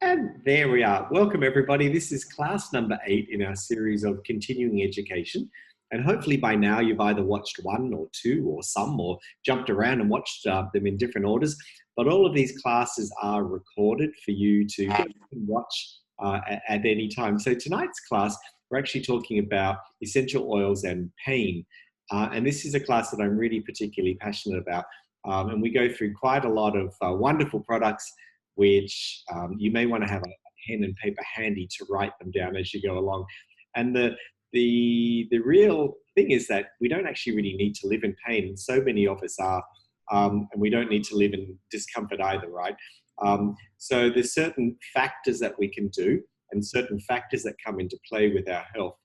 And there we are. Welcome, everybody. This is class number 8 in our series of continuing education. And hopefully by now you've either watched one or two or some or jumped around and watched them in different orders. But all of these classes are recorded for you to watch at any time. So tonight's class, we're actually talking about essential oils and pain. And this is a class that I'm really particularly passionate about. And we go through quite a lot of wonderful products which you may want to have a pen and paper handy to write them down as you go along. And the real thing is that we don't actually really need to live in pain, and so many of us are, and we don't need to live in discomfort either, right? So there's certain factors that we can do and certain factors that come into play with our health.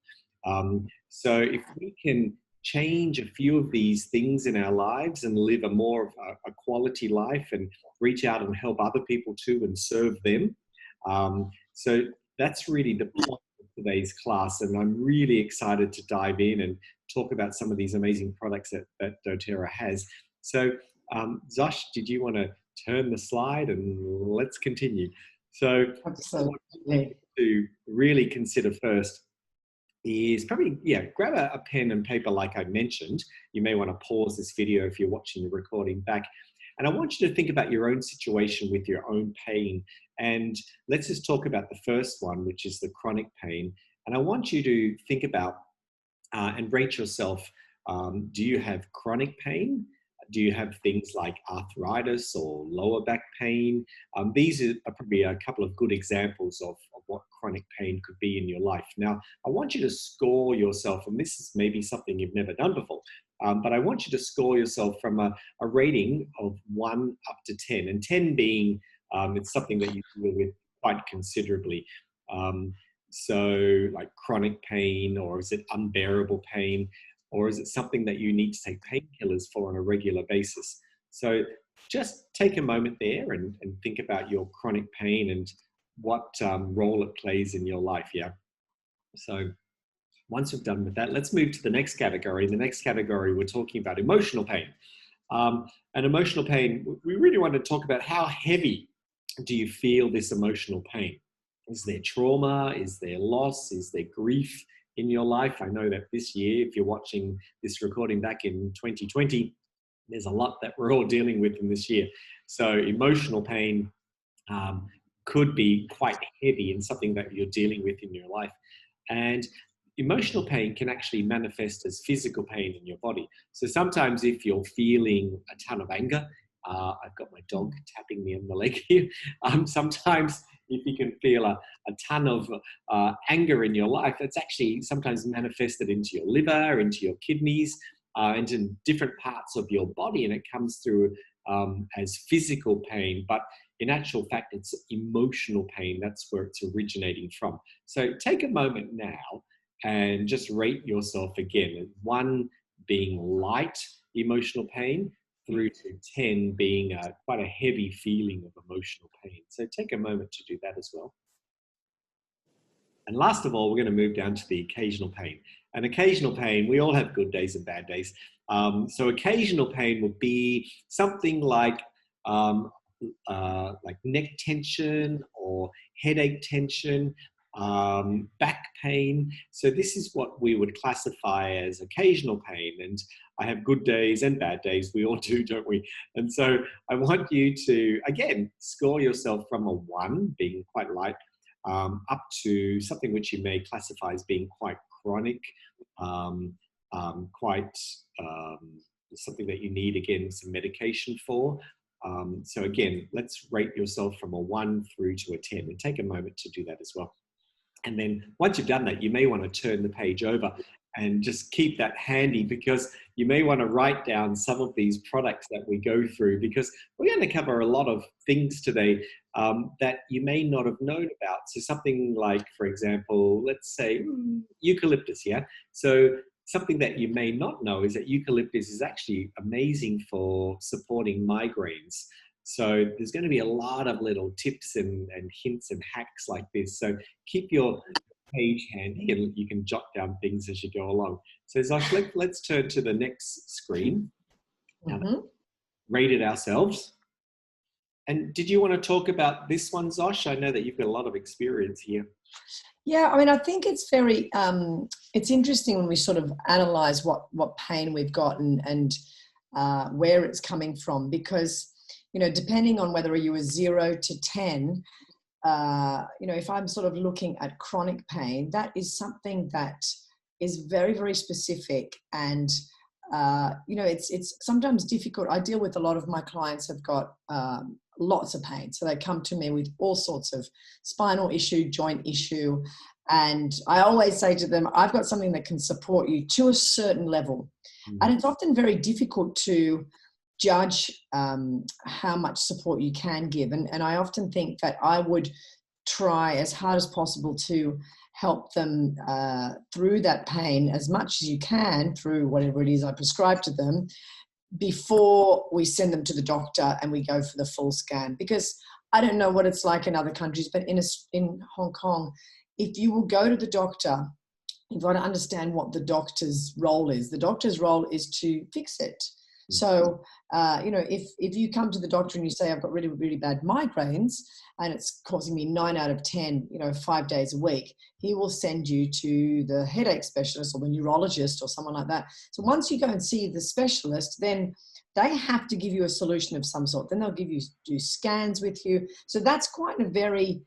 So if we can change a few of these things in our lives and live a more of a quality life and reach out and help other people too and serve them. So that's really the point of today's class, and I'm really excited to dive in and talk about some of these amazing products that doTERRA has. So Zosh, did you want to turn the slide and let's continue? So Absolutely. to really consider first is probably, grab a pen and paper like I mentioned. You may want to pause this video if you're watching the recording back. And I want you to think about your own situation with your own pain. And let's just talk about the first one, which is the chronic pain. And I want you to think about and rate yourself. Do you have chronic pain? Do you have things like arthritis or lower back pain? These are probably a couple of good examples of what chronic pain could be in your life. Now, I want you to score yourself, and this is maybe something you've never done before, but I want you to score yourself from a rating of 1 up to 10, and 10 being it's something that you deal with quite considerably. So like chronic pain, or is it unbearable pain? Or is it something that you need to take painkillers for on a regular basis? So just take a moment there and think about your chronic pain and what role it plays in your life, yeah? So once we've done with that, let's move to the next category. In the next category, we're talking about emotional pain. And emotional pain, we really want to talk about how heavy do you feel this emotional pain? Is there trauma? Is there loss? Is there grief in your life? I know that this year, if you're watching this recording back in 2020, there's a lot that we're all dealing with in this year. So emotional pain could be quite heavy and something that you're dealing with in your life. And emotional pain can actually manifest as physical pain in your body. So sometimes if you're feeling a ton of anger, I've got my dog tapping me on the leg here. Sometimes if you can feel a ton of anger in your life, it's actually sometimes manifested into your liver, into your kidneys, into different parts of your body, and it comes through as physical pain. But in actual fact, it's emotional pain. That's where it's originating from. So take a moment now and just rate yourself again. 1 being light emotional pain, through to 10 being quite a heavy feeling of emotional pain. So take a moment to do that as well. And last of all, we're going to move down to the occasional pain. And occasional pain, we all have good days and bad days. So occasional pain would be something like neck tension or headache tension, back pain. So this is what we would classify as occasional pain. And I have good days and bad days. We all do, don't we? And so I want you to, again, score yourself from a 1, being quite light, up to something which you may classify as being quite chronic, something that you need, again, some medication for. So again, let's rate yourself from a 1 through to a 10, and take a moment to do that as well. And then once you've done that, you may want to turn the page over and just keep that handy, because you may want to write down some of these products that we go through, because we're going to cover a lot of things today that you may not have known about. So something like, for example, let's say eucalyptus, yeah? So something that you may not know is that eucalyptus is actually amazing for supporting migraines. So there's going to be a lot of little tips and hints and hacks like this. So keep your page handy and you can jot down things as you go along. So Zosh, let's turn to the next screen. Rate it ourselves. And did you want to talk about this one, Zosh? I know that you've got a lot of experience here. Yeah, I mean, I think it's very, it's interesting when we sort of analyze what pain we've got and where it's coming from, because, you know, depending on whether you were 0 to 10, you know, if I'm sort of looking at chronic pain, that is something that is very, very specific. And, you know, it's sometimes difficult. I deal with a lot of my clients have got lots of pain. So they come to me with all sorts of spinal issue, joint issue. And I always say to them, I've got something that can support you to a certain level. And it's often very difficult to judge how much support you can give. And I often think that I would try as hard as possible to help them through that pain as much as you can through whatever it is I prescribe to them before we send them to the doctor and we go for the full scan. Because I don't know what it's like in other countries, but in Hong Kong, if you will go to the doctor, you've got to understand what the doctor's role is. The doctor's role is to fix it. So, you know, if you come to the doctor and you say, I've got really, really bad migraines and it's causing me 9 out of 10, you know, 5 days a week, he will send you to the headache specialist or the neurologist or someone like that. So once you go and see the specialist, then they have to give you a solution of some sort. Then they'll do scans with you. So that's quite a very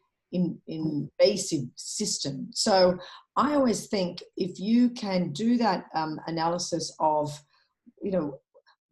invasive system. So I always think if you can do that analysis of, you know,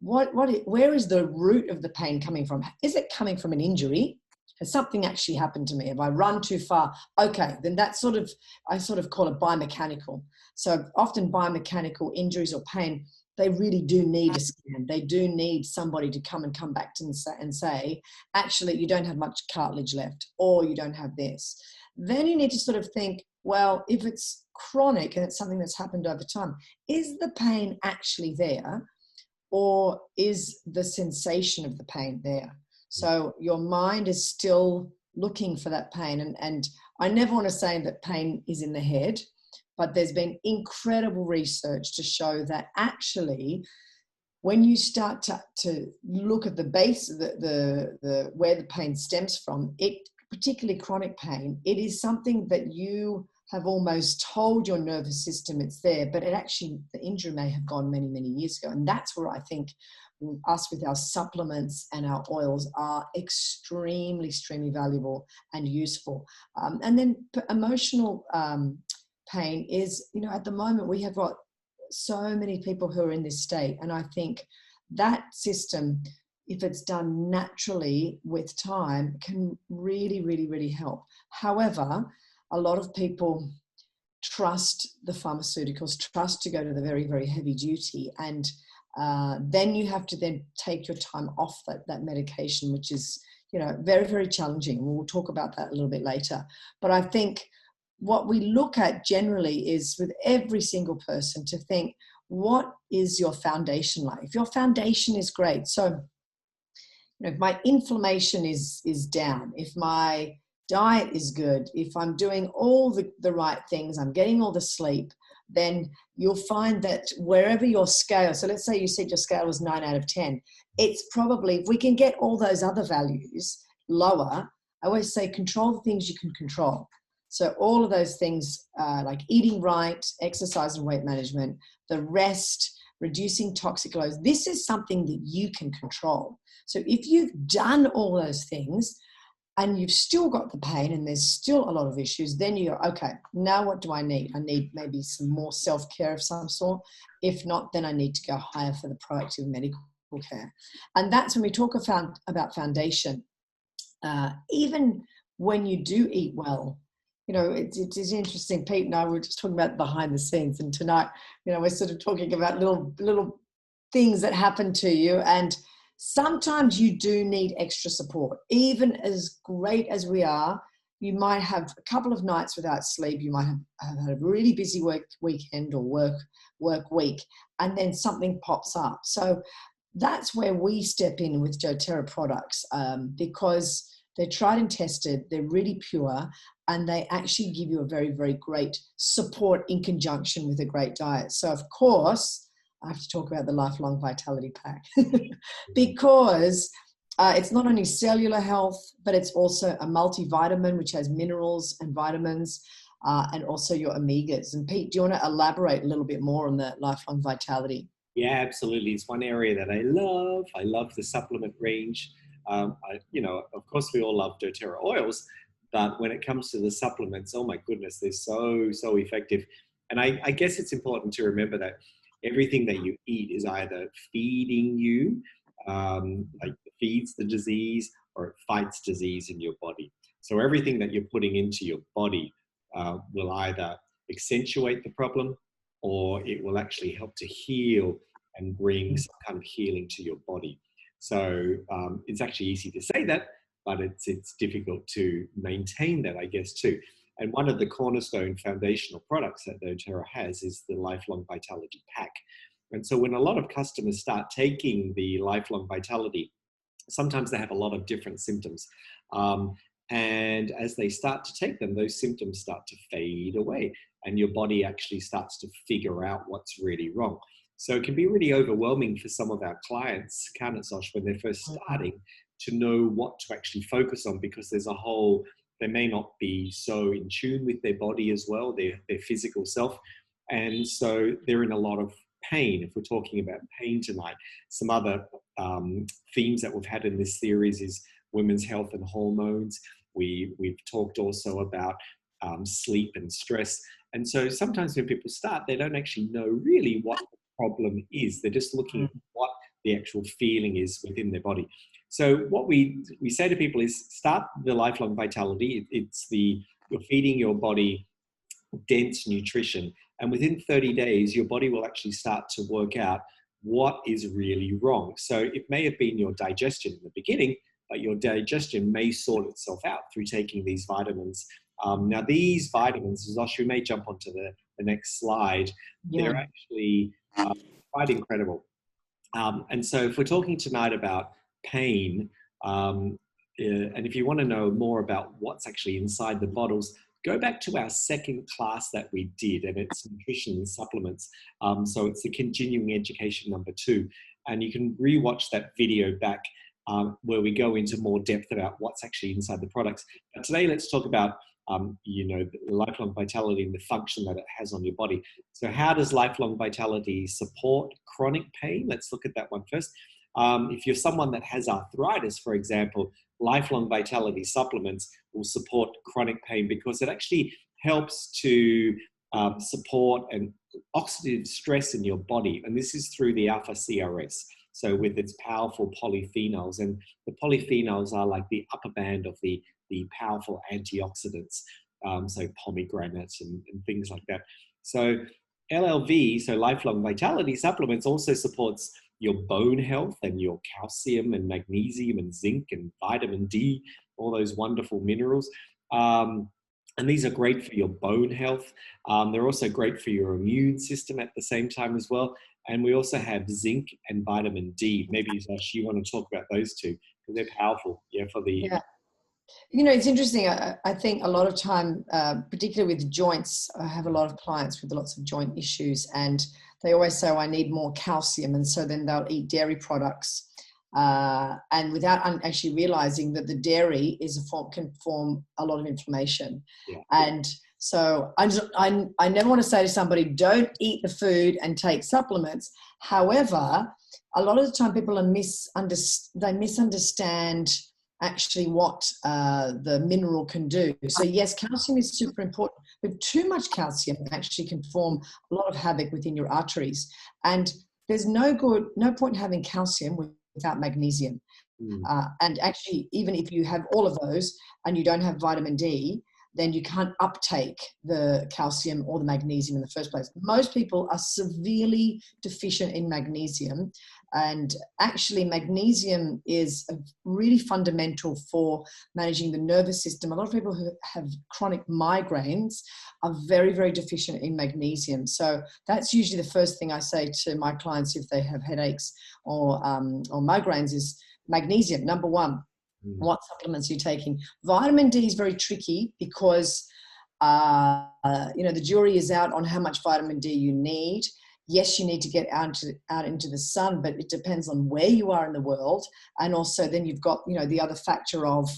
where is the root of the pain coming from? Is it coming from an injury? Has something actually happened to me? Have I run too far? Okay, then I sort of call it biomechanical. So often biomechanical injuries or pain, they really do need a scan. They do need somebody to come back to and say, actually, you don't have much cartilage left, or you don't have this. Then you need to sort of think, well, if it's chronic and it's something that's happened over time, is the pain actually there? Or is the sensation of the pain there? So your mind is still looking for that pain. And I never want to say that pain is in the head, but there's been incredible research to show that actually when you start to look at the base, the where the pain stems from, it, particularly chronic pain, it is something that you have almost told your nervous system it's there, but it actually, the injury may have gone many, many years ago. And that's where I think us with our supplements and our oils are extremely, extremely valuable and useful. And then emotional pain is, you know, at the moment we have got so many people who are in this state. And I think that system, if it's done naturally with time, can really, really, really help. However, a lot of people trust the pharmaceuticals, trust to go to the very, very heavy duty. And then you have to then take your time off that medication, which is, you know, very, very challenging. We'll talk about that a little bit later. But I think what we look at generally is with every single person to think, what is your foundation like? If your foundation is great, so, you know, if my inflammation is down, if my diet is good, if I'm doing all the right things, I'm getting all the sleep, then you'll find that wherever your scale, so let's say you said your scale was 9 out of 10, it's probably, if we can get all those other values lower, I always say control the things you can control. So all of those things like eating right, exercise and weight management, the rest, reducing toxic loads, this is something that you can control. So if you've done all those things, and you've still got the pain and there's still a lot of issues, then you go, okay, now what do I need? I need maybe some more self-care of some sort. If not, then I need to go higher for the proactive medical care. And that's when we talk about foundation. Even when you do eat well, you know, it is interesting. Pete and I were just talking about behind the scenes, and tonight, you know, we're sort of talking about little things that happen to you, and sometimes you do need extra support. Even as great as we are, you might have a couple of nights without sleep. You might have had a really busy weekend or work week, and then something pops up. So that's where we step in with doTERRA products, because they're tried and tested, they're really pure, and they actually give you a very, very great support in conjunction with a great diet. So of course, I have to talk about the Lifelong Vitality Pack because It's not only cellular health, but it's also a multivitamin, which has minerals and vitamins, and also your omegas. And Pete, do you want to elaborate a little bit more on the lifelong vitality? Yeah, absolutely. It's one area that I love. I love the supplement range. Of course, we all love doTERRA oils, but when it comes to the supplements, oh my goodness, they're so effective. And I guess it's important to remember that everything that you eat is either feeding you, like feeds the disease, or it fights disease in your body. So everything that you're putting into your body will either accentuate the problem, or it will actually help to heal and bring some kind of healing to your body. So it's actually easy to say that, but it's difficult to maintain that, I guess, too. And one of the cornerstone foundational products that doTERRA has is the Lifelong Vitality Pack. And so when a lot of customers start taking the Lifelong Vitality, sometimes they have a lot of different symptoms. And as they start to take them, those symptoms start to fade away, and your body actually starts to figure out what's really wrong. So it can be really overwhelming for some of our clients, can't it, Sosh, when they're first starting, to know what to actually focus on, because they may not be so in tune with their body as well, their physical self. And so they're in a lot of pain. If we're talking about pain tonight, some other themes that we've had in this series is women's health and hormones. We've talked also about sleep and stress. And so sometimes when people start, they don't actually know really what the problem is. They're just looking at what the actual feeling is within their body. So what we say to people is start the Lifelong Vitality. You're feeding your body dense nutrition, and within 30 days, your body will actually start to work out what is really wrong. So it may have been your digestion in the beginning, but your digestion may sort itself out through taking these vitamins. Now, these vitamins, Zosh, we may jump onto the next slide. Yeah. They're actually quite incredible. And so if we're talking tonight about pain, and if you want to know more about what's actually inside the bottles, go back to our second class that we did, and it's nutrition and supplements. So it's the continuing education number 2. And you can rewatch that video back where we go into more depth about what's actually inside the products. But today, let's talk about the lifelong vitality and the function that it has on your body. So how does lifelong vitality support chronic pain? Let's look at that one first. If you're someone that has arthritis, for example, lifelong vitality supplements will support chronic pain because it actually helps to support an oxidative stress in your body. And this is through the alpha CRS. So with its powerful polyphenols, and the polyphenols are like the upper band of the powerful antioxidants, so pomegranates and things like that. So LLV, so lifelong vitality supplements, also supports your bone health and your calcium and magnesium and zinc and vitamin D, all those wonderful minerals. And these are great for your bone health. They're also great for your immune system at the same time as well. And we also have zinc and vitamin D. Maybe, Zosh, you want to talk about those two because they're powerful. Yeah. It's interesting. I think a lot of time, particularly with joints, I have a lot of clients with lots of joint issues, and they always say, oh, I need more calcium. And so then they'll eat dairy products. And without actually realizing that the dairy can form a lot of inflammation. Yeah. And so I never want to say to somebody, don't eat the food and take supplements. However, a lot of the time people misunderstand actually what the mineral can do. So yes, calcium is super important, but too much calcium actually can form a lot of havoc within your arteries. And there's no point having calcium without magnesium. And actually, even if you have all of those and you don't have vitamin D, then you can't uptake the calcium or the magnesium in the first place. Most people are severely deficient in magnesium. And actually, magnesium is really fundamental for managing the nervous system. A lot of people who have chronic migraines are very, very deficient in magnesium. So that's usually the first thing I say to my clients if they have headaches or migraines is magnesium, number 1. What supplements are you taking? Vitamin D is very tricky because, the jury is out on how much vitamin D you need. yes, you need to get out into the sun, but it depends on where you are in the world. And also then you've got, the other factor of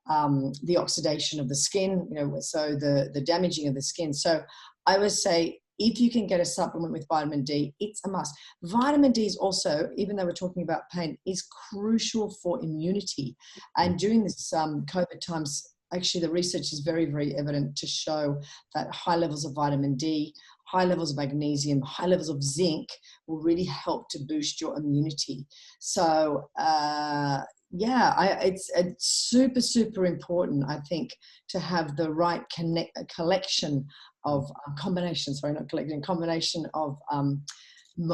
the oxidation of the skin, so the damaging of the skin. So I would say if you can get a supplement with vitamin D, it's a must. Vitamin D is also, even though we're talking about pain, is crucial for immunity. And during this COVID times, actually the research is very, very evident to show that high levels of vitamin D, high levels of magnesium, high levels of zinc will really help to boost your immunity. So it's super, super important, I think, to have the right combination of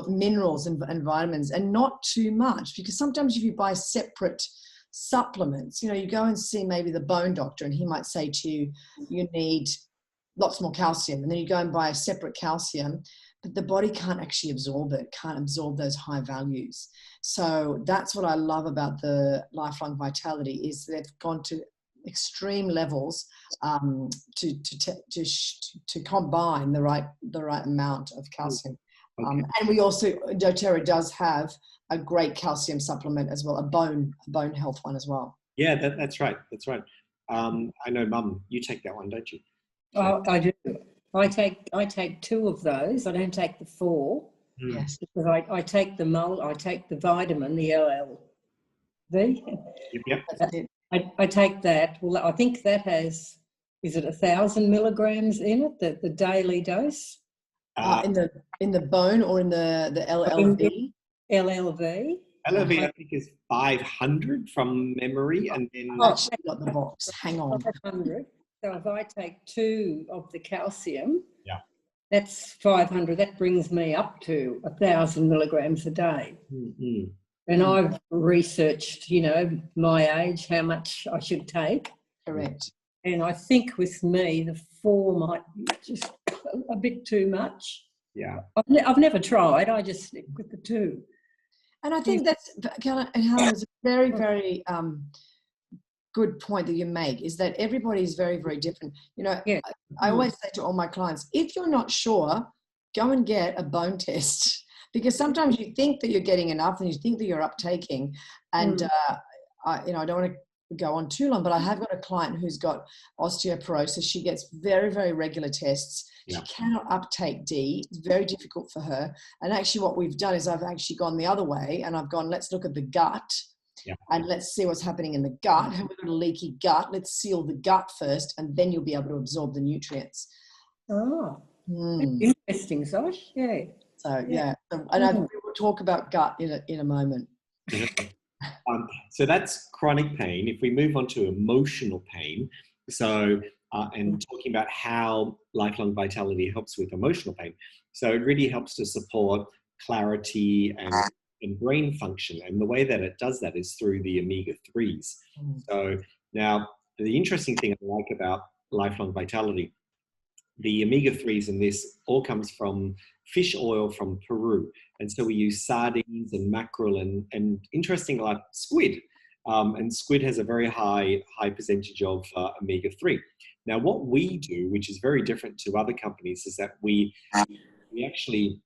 minerals and vitamins, and not too much, because sometimes if you buy separate supplements, you go and see maybe the bone doctor and he might say to you, you need lots more calcium, and then you go and buy a separate calcium, but the body can't actually absorb it, can't absorb those high values. So that's what I love about the Lifelong Vitality, is they've gone to extreme levels to combine the right amount of calcium. Okay. And we also, doTERRA does have a great calcium supplement as well, a bone health one as well. Yeah, that's right. That's right. I know, Mum, you take that one, don't you? Oh, I do. I take 2 of those. I don't take the 4. Yes. Because I take I take the vitamin, the LLV. Yep. I take that. Well, I think that has, is it 1,000 milligrams in it, the daily dose? In the bone or in the LLV? LLV. LLV, I think, is 500 from memory, and then actually got the box. Hang on. 500. So if I take 2 of the calcium, yeah, that's 500. That brings me up to 1,000 milligrams a day. Mm-hmm. And I've researched, my age, how much I should take. Correct. And I think with me, the 4 might be just a bit too much. Yeah. I've never tried. I just stick with the 2. And I think that's, Helen, is a very, very good point that you make, is that everybody is very, very different. I always say to all my clients, if you're not sure, go and get a bone test, because sometimes you think that you're getting enough and you think that you're uptaking. And I don't want to go on too long, but I have got a client who's got osteoporosis. She gets very, very regular tests. She cannot uptake D. It's very difficult for her. And actually what we've done is I've actually gone the other way, and I've gone, let's look at the gut. Yeah. And let's see what's happening in the gut. Have we got a leaky gut? Let's seal the gut first, and then you'll be able to absorb the nutrients. Oh, interesting, Zosh. Yeah. So and we will talk about gut in a moment. So that's chronic pain. If we move on to emotional pain, and talking about how Lifelong Vitality helps with emotional pain. So it really helps to support clarity and brain function. And the way that it does that is through the omega-3s. So now the interesting thing I like about Lifelong Vitality, the omega-3s in this all comes from fish oil from Peru. And so we use sardines and mackerel and interesting, like squid. And squid has a very high percentage of omega-3. Now, what we do, which is very different to other companies, is that we actually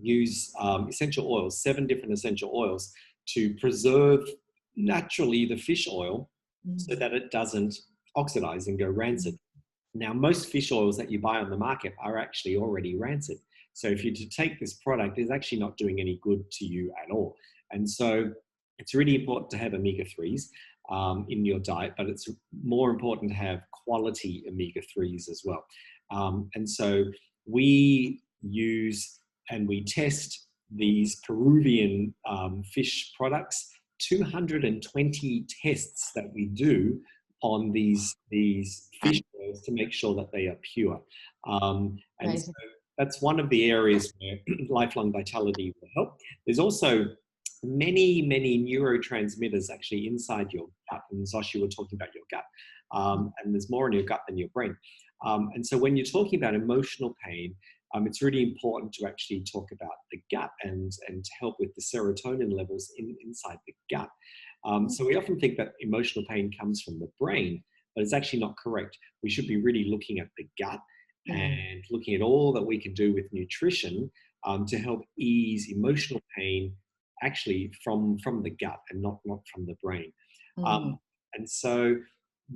use essential oils, 7 different essential oils, to preserve naturally the fish oil so that it doesn't oxidize and go rancid. Now, most fish oils that you buy on the market are actually already rancid. So if you to take this product, it's actually not doing any good to you at all. And so it's really important to have omega-3s in your diet, but it's more important to have quality omega-3s as well. And so we use and we test these Peruvian fish products, 220 tests that we do on these fish oils to make sure that they are pure. And so that's one of the areas where Lifelong Vitality will help. There's also many neurotransmitters actually inside your gut. And Zosh, you were talking about your gut. And there's more in your gut than your brain. And so when you're talking about emotional pain, it's really important to actually talk about the gut and to help with the serotonin levels inside the gut. So we often think that emotional pain comes from the brain, but it's actually not correct. We should be really looking at the gut and looking at all that we can do with nutrition to help ease emotional pain, actually from the gut and not from the brain. Mm. And so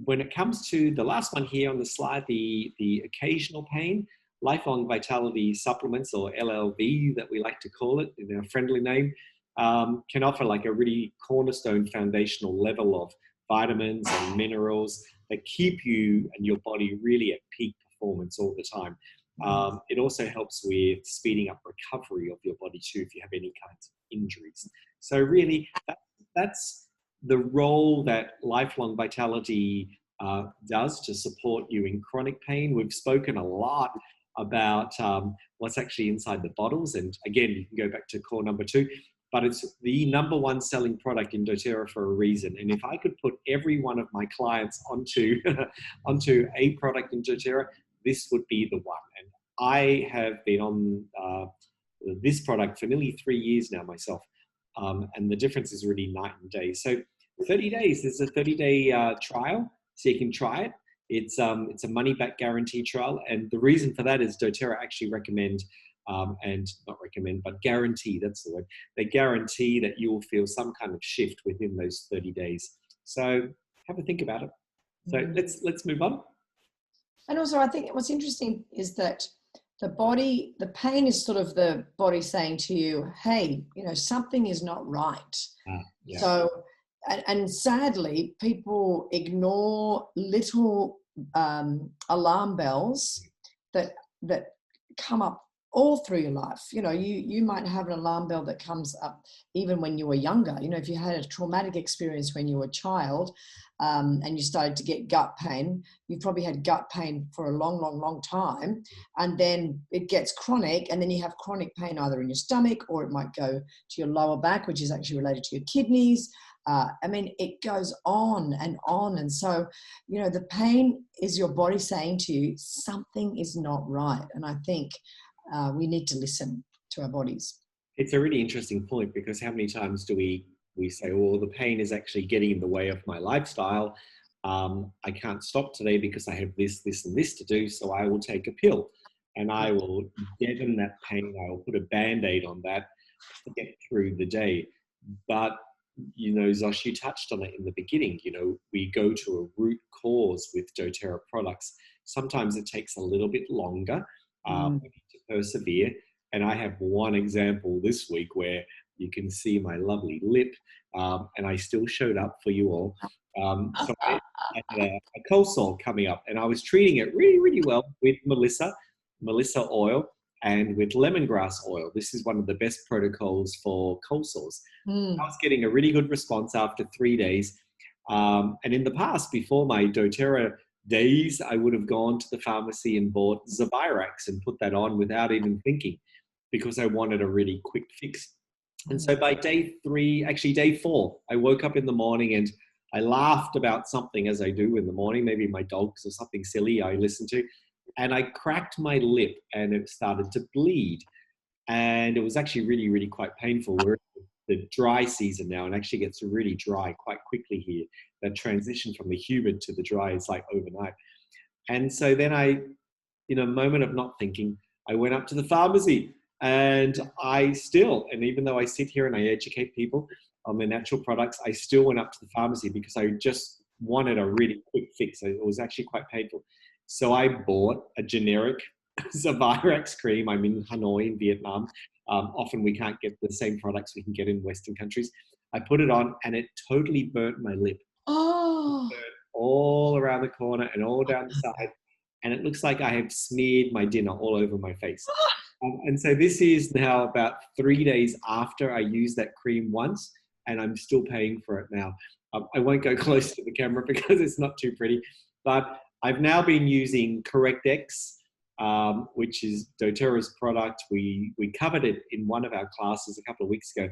when it comes to the last one here on the slide, the occasional pain, lifelong vitality supplements, or LLV that we like to call it in our friendly name, can offer like a really cornerstone foundational level of vitamins and minerals that keep you and your body really at peak performance all the time. It also helps with speeding up recovery of your body too if you have any kinds of injuries. So really, that's the role that lifelong vitality does to support you in chronic pain. We've spoken a lot about what's actually inside the bottles, and again, you can go back to core number 2, but it's the number 1 selling product in doTERRA for a reason. And if I could put every one of my clients onto onto a product in doTERRA, this would be the one. And I have been on this product for nearly 3 years now myself, and the difference is really night and day. So 30 days, there's a 30-day trial, so you can try it. It's a money-back guarantee trial, and the reason for that is doTERRA actually recommend, and not recommend, but guarantee, that's the word. They guarantee that you will feel some kind of shift within those 30 days. So have a think about it. So let's move on. And also, I think what's interesting is that the pain is sort of the body saying to you, hey, something is not right. Yeah. So, and sadly, people ignore little alarm bells that come up all through your life. You might have an alarm bell that comes up even when you were younger. If you had a traumatic experience when you were a child, and you started to get gut pain, you've probably had gut pain for a long, long, long time. And then it gets chronic, and then you have chronic pain either in your stomach, or it might go to your lower back, which is actually related to your kidneys. It goes on and on. And so, the pain is your body saying to you, something is not right. And I think we need to listen to our bodies. It's a really interesting point, because how many times do we say, well, the pain is actually getting in the way of my lifestyle. I can't stop today because I have this, this, and this to do, so I will take a pill and I will deaden that pain. I will put a Band-Aid on that to get through the day. But, Zosh, you touched on it in the beginning. We go to a root cause with doTERRA products. Sometimes it takes a little bit longer. We need to persevere. And I have one example this week where you can see my lovely lip, and I still showed up for you all. So I had a cold sore coming up, and I was treating it really, really well with Melissa oil and with lemongrass oil. This is one of the best protocols for cold sores. I was getting a really good response after 3 days. And in the past, before my doTERRA days, I would have gone to the pharmacy and bought Zavirax and put that on without even thinking, because I wanted a really quick fix. And so by day 4, I woke up in the morning and I laughed about something, as I do in the morning, maybe my dogs or something silly I listened to, and I cracked my lip and it started to bleed. And it was actually really, really quite painful. We're in the dry season now, and actually gets really dry quite quickly here. That transition from the humid to the dry is like overnight. And so then I, in a moment of not thinking, I went up to the pharmacy, and even though I sit here and I educate people on the natural products, I still went up to the pharmacy because I just wanted a really quick fix. It was actually quite painful. So I bought a generic Zavirax cream. I'm in Hanoi in Vietnam. Often we can't get the same products we can get in Western countries. I put it on and it totally burnt my lip. Oh. Burnt all around the corner and all down the side. And it looks like I have smeared my dinner all over my face. And so this is now about 3 days after I used that cream once, and I'm still paying for it now. I won't go close to the camera because it's not too pretty, but I've now been using CorrectX, which is doTERRA's product. We covered it in one of our classes a couple of weeks ago,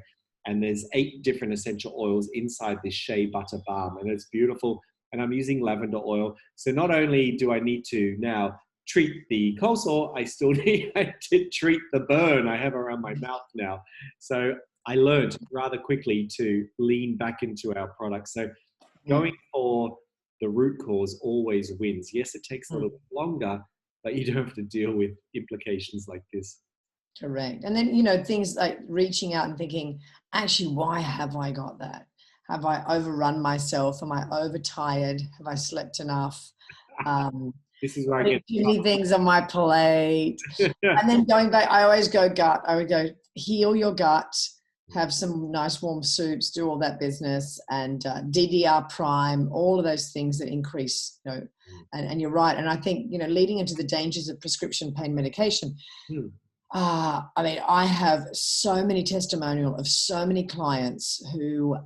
and there's 8 different essential oils inside this shea butter balm, and it's beautiful. And I'm using lavender oil. So not only do I need to now treat the cold sore, I still need to treat the burn I have around my mouth now. So I learned rather quickly to lean back into our products. So going for the root cause always wins. Yes, it takes a little bit longer, but you don't have to deal with implications like this. Correct. And then, you know, things like reaching out and thinking, actually, why have I got that? Have I overrun myself? Am I overtired? Have I slept enough? Um, This is where I Putting get too many things on my plate. And then going back, I always go gut. I would go heal your gut, have some nice warm soups, do all that business, and DDR prime, all of those things that increase, you know, and you're right. And I think, you know, leading into the dangers of prescription pain medication, I mean, I have so many testimonial of so many clients who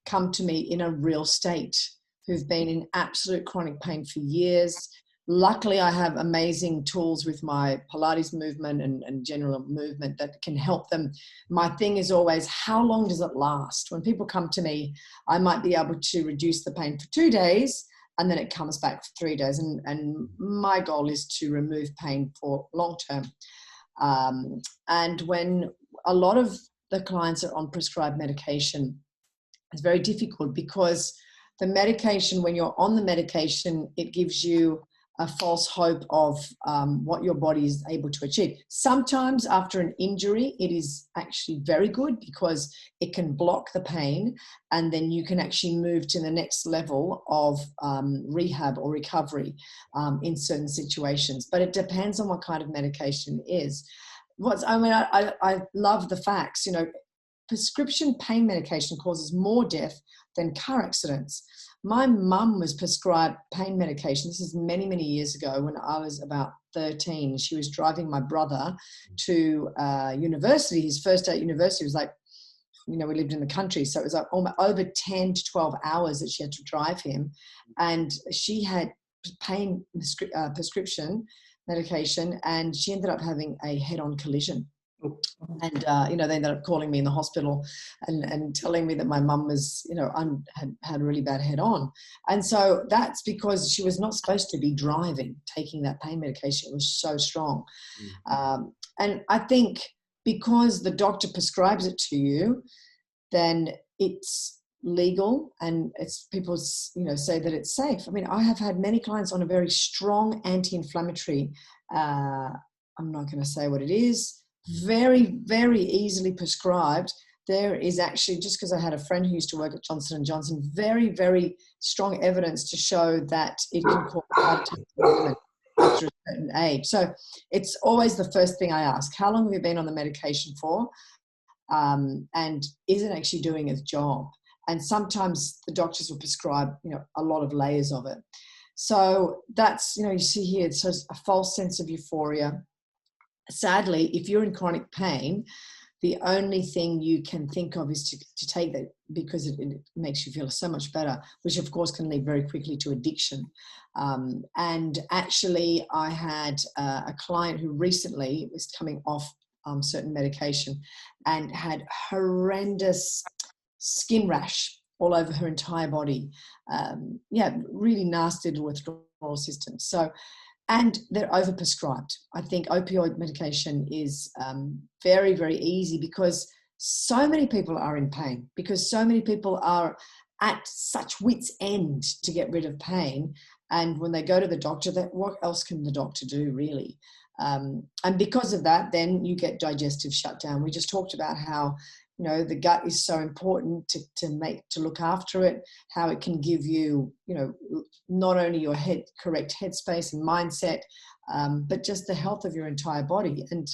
come to me in a real state, who've been in absolute chronic pain for years. Luckily, I have amazing tools with my Pilates movement and general movement that can help them. My thing is always, how long does it last? When people come to me, I might be able to reduce the pain for 2 days, and then it comes back for 3 days. And my goal is to remove pain for long term. And when a lot of the clients are on prescribed medication, it's very difficult because the medication, when you're on the medication, it gives you a false hope of what your body is able to achieve. Sometimes after an injury, it is actually very good because it can block the pain, and then you can actually move to the next level of rehab or recovery in certain situations. But it depends on what kind of medication it is. I love the facts. You know, prescription pain medication causes more death than car accidents. My mum was prescribed pain medication. This is many, many years ago when I was about 13. She was driving my brother to university. His first day at university was like, you know, we lived in the country. So it was like almost over 10 to 12 hours that she had to drive him. And she had pain prescription medication, and she ended up having a head-on collision. And, you know, they ended up calling me in the hospital and telling me that my mum was, you know, had really bad head on. And so that's because she was not supposed to be driving, taking that pain medication. It was so strong. And I think because the doctor prescribes it to you, then it's legal, and it's people, you know, say that it's safe. I mean, I have had many clients on a very strong anti-inflammatory, I'm not going to say what it is, very, very easily prescribed. There is actually, just because I had a friend who used to work at Johnson & Johnson, very, very strong evidence to show that it can cause heart attack after a certain age. So it's always the first thing I ask, how long have you been on the medication for? And is it actually doing its job? And sometimes the doctors will prescribe, you know, a lot of layers of it. So that's, you know, you see here, it's a false sense of euphoria. Sadly, if you're in chronic pain, the only thing you can think of is to take that, because it makes you feel so much better, which of course can lead very quickly to addiction. And actually, I had a client who recently was coming off certain medication and had horrendous skin rash all over her entire body. Really nasty withdrawal system. So, and they're overprescribed. I think opioid medication is very, very easy because so many people are in pain, because so many people are at such wit's end to get rid of pain. And when they go to the doctor, what else can the doctor do, really? And because of that, then you get digestive shutdown. We just talked about how, you know, the gut is so important to look after it, how it can give you, you know, not only your correct headspace and mindset, but just the health of your entire body. And,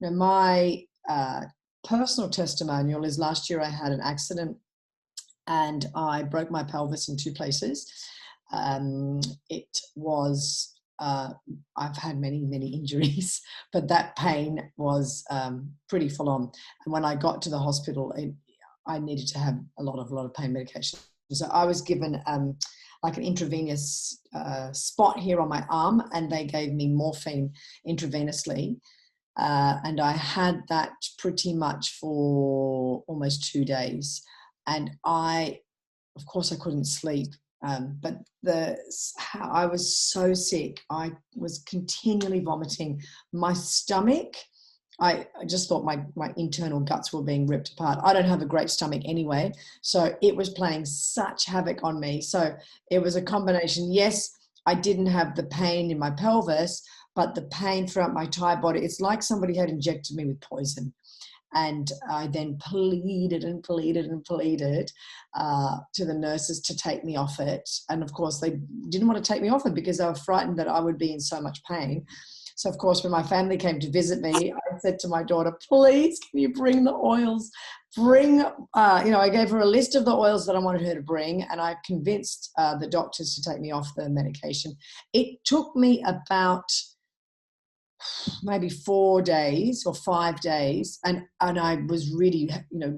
you know, my personal testimonial is last year I had an accident and I broke my pelvis in 2 places. It was, I've had many, many injuries, but that pain was pretty full on. And when I got to the hospital, I needed to have a lot of pain medication. So I was given like an intravenous spot here on my arm, and they gave me morphine intravenously. And I had that pretty much for almost 2 days. And of course, I couldn't sleep. But I was so sick. I was continually vomiting. My stomach, I just thought my internal guts were being ripped apart. I don't have a great stomach anyway, so it was playing such havoc on me. So it was a combination. Yes, I didn't have the pain in my pelvis, but the pain throughout my entire body. It's like somebody had injected me with poison. And I then pleaded and pleaded and pleaded to the nurses to take me off it. And of course, they didn't want to take me off it because they were frightened that I would be in so much pain. So of course, when my family came to visit me, I said to my daughter, please, can you bring the oils? I gave her a list of the oils that I wanted her to bring, and I convinced the doctors to take me off the medication. It took me about maybe 4 days or 5 days, and I was really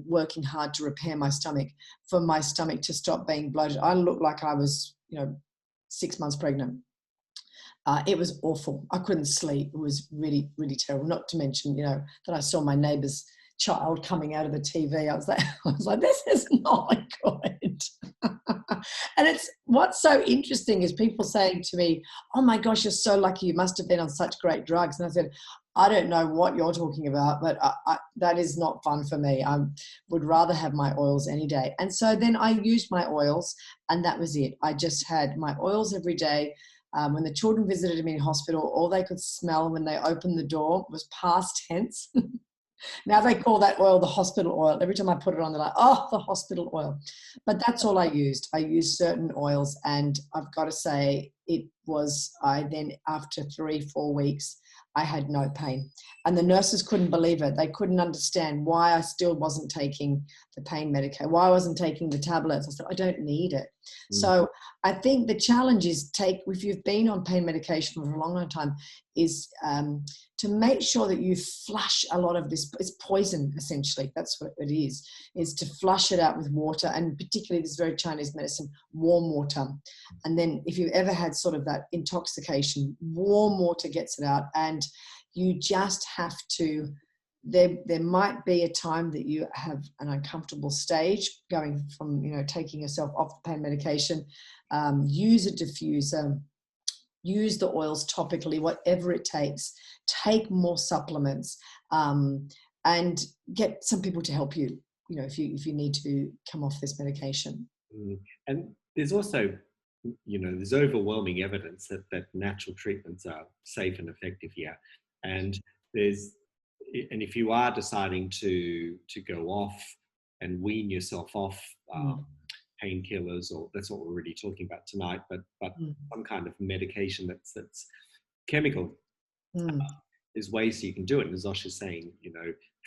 working hard to repair my stomach, for my stomach to stop being bloated. I looked like I was 6 months pregnant. It was awful. I couldn't sleep. It was really, really terrible. Not to mention that I saw my neighbor's child coming out of the TV. I was like, this is not good. And it's what's so interesting is people saying to me, oh my gosh, you're so lucky, you must have been on such great drugs. And I said, I don't know what you're talking about, but that is not fun for me. I would rather have my oils any day. And so then I used my oils, and that was it. I just had my oils every day. When the children visited me in hospital, all they could smell when they opened the door was past tense. Now they call that oil the hospital oil. Every time I put it on, they're like, oh, the hospital oil. But that's all I used. I used certain oils, and I've got to say after 3-4 weeks, I had no pain. And the nurses couldn't believe it. They couldn't understand why I still wasn't taking the pain medication, why I wasn't taking the tablets. I said, I don't need it. So I think the challenge is if you've been on pain medication for a long, long time, is to make sure that you flush a lot of this. It's poison, essentially. That's what it is to flush it out with water, and particularly this very Chinese medicine, warm water. And then if you've ever had sort of that intoxication, warm water gets it out, and you just have to, there might be a time that you have an uncomfortable stage going from, taking yourself off the pain medication. Use a diffuser, use the oils topically, whatever it takes. Take more supplements, and get some people to help you, if you need to come off this medication. And there's also, there's overwhelming evidence that natural treatments are safe and effective here. And if you are deciding to go off and wean yourself off painkillers, or that's what we're really talking about tonight, but some kind of medication that's chemical, there's ways you can do it. And as Osh is saying,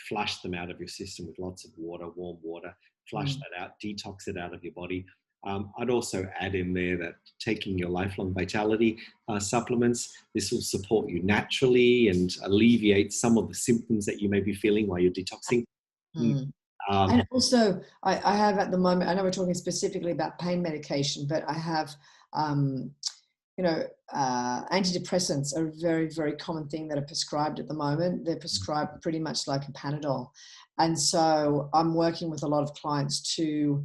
flush them out of your system with lots of water, warm water, flush that out, detox it out of your body. I'd also add in there that taking your lifelong vitality supplements, this will support you naturally and alleviate some of the symptoms that you may be feeling while you're detoxing. And also, I have at the moment, I know we're talking specifically about pain medication, but I have, antidepressants are a very, very common thing that are prescribed at the moment. They're prescribed pretty much like a Panadol. And so I'm working with a lot of clients to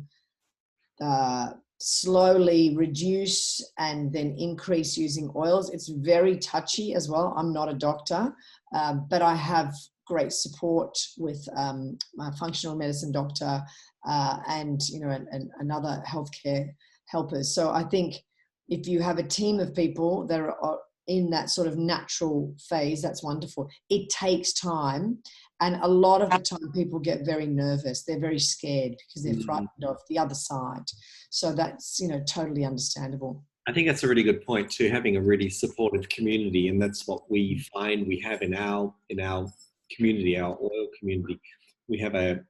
slowly reduce and then increase using oils. It's very touchy as well. I'm not a doctor, but I have great support with my functional medicine doctor and other healthcare helpers. So I think if you have a team of people that are in that sort of natural phase, that's wonderful. It takes time. And a lot of the time people get very nervous. They're very scared because they're frightened of the other side. So that's, totally understandable. I think that's a really good point too, having a really supportive community. And that's what we find we have in our community, our oil community. We have a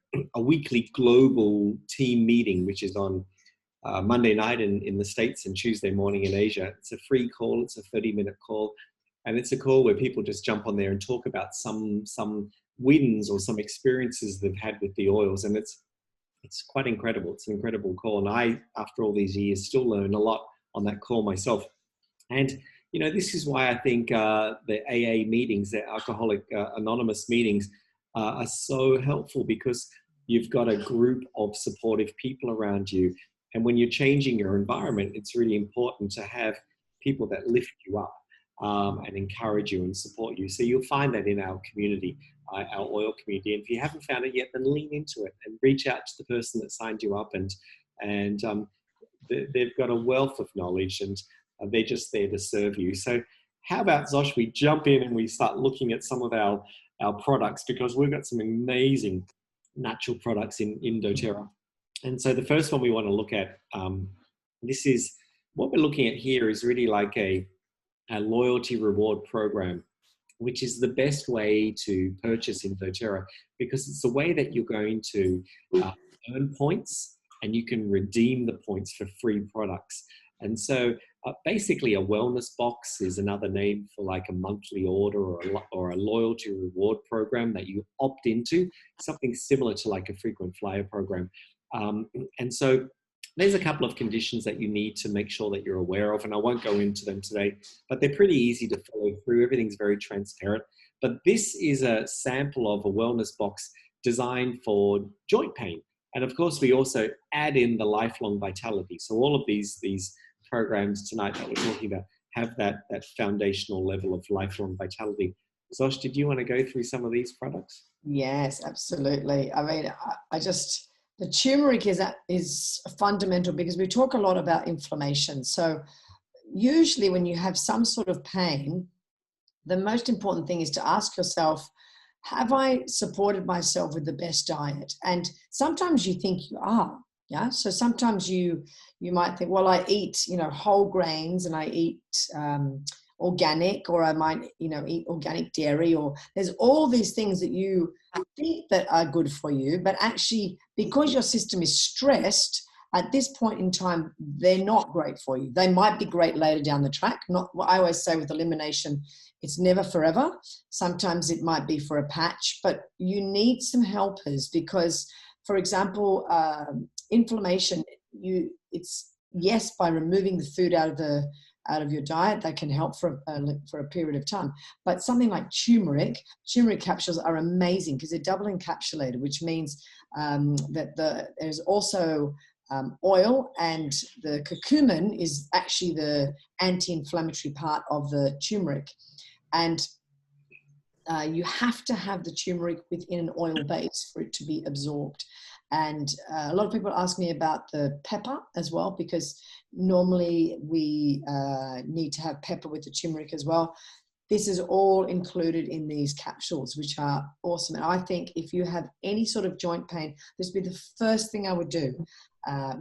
weekly global team meeting, which is on Monday night in the States and Tuesday morning in Asia. It's a free call. It's a 30-minute call. And it's a call where people just jump on there and talk about some wins or some experiences they've had with the oils. And it's quite incredible. It's an incredible call. And I, after all these years, still learn a lot on that call myself. And, this is why I think the AA meetings, the Alcoholic Anonymous meetings, are so helpful, because you've got a group of supportive people around you. And when you're changing your environment, it's really important to have people that lift you up and encourage you and support you. So you'll find that in our community, our oil community. And if you haven't found it yet, then lean into it and reach out to the person that signed you up. And they've got a wealth of knowledge. And They're just there to serve you. So how about, Zosh, we jump in and we start looking at some of our products, because we've got some amazing natural products in doTERRA. And so the first one we want to look at, this is what we're looking at here, is really like a loyalty reward program, which is the best way to purchase in doTERRA, because it's the way that you're going to earn points, and you can redeem the points for free products. And so basically a wellness box is another name for like a monthly order or a loyalty reward program that you opt into, something similar to like a frequent flyer program. And so there's a couple of conditions that you need to make sure that you're aware of, and I won't go into them today, but they're pretty easy to follow through. Everything's very transparent. But this is a sample of a wellness box designed for joint pain. And of course, we also add in the lifelong vitality. So all of these programs tonight that we're talking about have that foundational level of lifelong vitality. Zosh, did you want to go through some of these products? Yes, absolutely. I mean, the turmeric is fundamental, because we talk a lot about inflammation. So usually when you have some sort of pain, the most important thing is to ask yourself, have I supported myself with the best diet? And sometimes you think you are, yeah? So sometimes you might think, well, I eat, whole grains, and I eat organic, or I might, eat organic dairy, or there's all these things that you think that are good for you, but actually, because your system is stressed at this point in time, they're not great for you. They might be great later down the track. Not what I always say with elimination, it's never forever. Sometimes it might be for a patch, but you need some helpers, because, for example, inflammation, it's yes, by removing the food out of your diet, that can help for a period of time. But something like turmeric capsules are amazing, because they're double encapsulated, which means that there's also oil, and the curcumin is actually the anti-inflammatory part of the turmeric. And you have to have the turmeric within an oil base for it to be absorbed. And a lot of people ask me about the pepper as well, because normally we need to have pepper with the turmeric as well. This is all included in these capsules, which are awesome. And I think if you have any sort of joint pain, this would be the first thing I would do,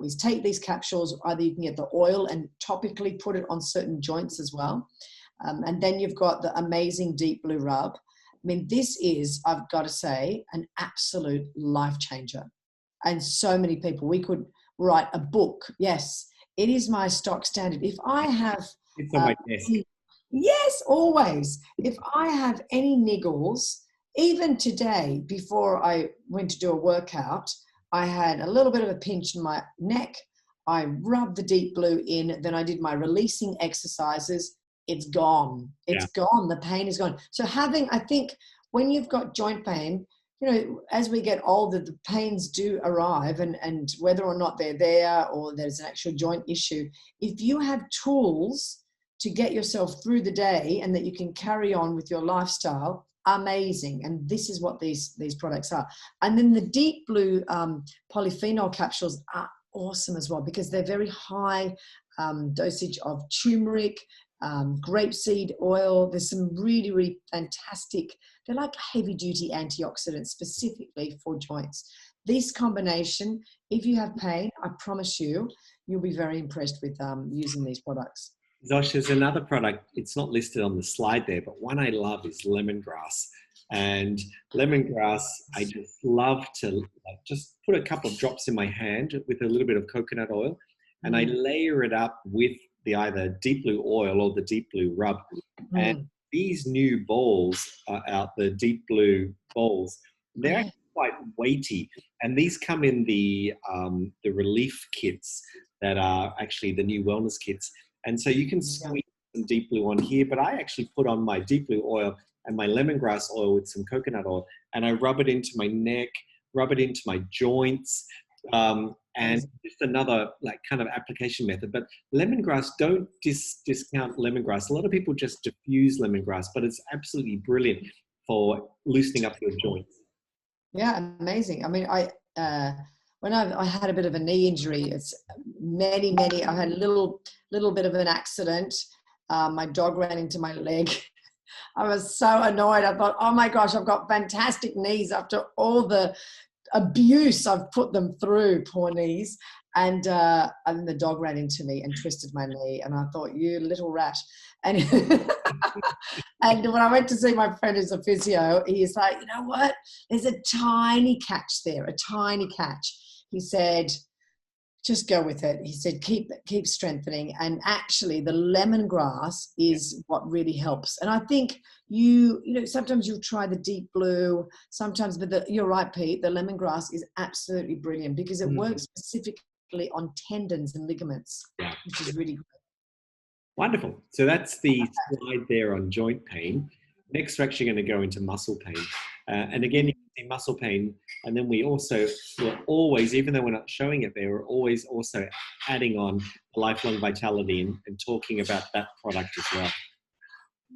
is take these capsules. Either you can get the oil and topically put it on certain joints as well. And then you've got the amazing Deep Blue Rub. I mean, this is, I've got to say, an absolute life changer. And so many people, we could write a book. Yes, it is my stock standard. If I have... It's on my desk. Yes, always. If I have any niggles, even today, before I went to do a workout, I had a little bit of a pinch in my neck. I rubbed the Deep Blue in, then I did my releasing exercises. It's gone. It's gone. The pain is gone. So I think when you've got joint pain, as we get older, the pains do arrive, and whether or not they're there or there's an actual joint issue, if you have tools to get yourself through the day and that you can carry on with your lifestyle, amazing. And this is what these products are. And then the Deep Blue polyphenol capsules are awesome as well, because they're very high dosage of turmeric, grapeseed oil. There's some really, really fantastic, they're like heavy duty antioxidants specifically for joints. This combination, if you have pain, I promise you'll be very impressed with using these products. Zosh, there's another product, it's not listed on the slide there, but one I love is lemongrass. And lemongrass, I just love to just put a couple of drops in my hand with a little bit of coconut oil, and I layer it up with the either Deep Blue oil or the Deep Blue Rub. And these new balls are out, the Deep Blue balls, they're actually quite weighty. And these come in the relief kits that are actually the new wellness kits. And so you can squeeze some Deep Blue on here, but I actually put on my Deep Blue oil and my lemongrass oil with some coconut oil, and I rub it into my neck, rub it into my joints, and just another kind of application method. But lemongrass, don't discount lemongrass. A lot of people just diffuse lemongrass, but it's absolutely brilliant for loosening up your joints. Yeah, amazing. I mean, when I had a bit of a knee injury, it's I had a little bit of an accident. My dog ran into my leg. I was so annoyed. I thought, oh my gosh, I've got fantastic knees after all the abuse I've put them through, poor knees. And the dog ran into me and twisted my knee. And I thought, you little rat. And, and when I went to see my friend who's a physio, he's like, you know what? There's a tiny catch there, a tiny catch. He said, just go with it. He said, keep strengthening. And actually the lemongrass is what really helps. And I think you know, sometimes you'll try the deep blue, sometimes, but you're right, Pete, the lemongrass is absolutely brilliant because it works specifically on tendons and ligaments, which is really good. Wonderful. So that's the slide there on joint pain. Next, we're actually going to go into muscle pain. And again, you can see muscle pain. And then we're always, even though we're not showing it there, we're always also adding on lifelong vitality and talking about that product as well.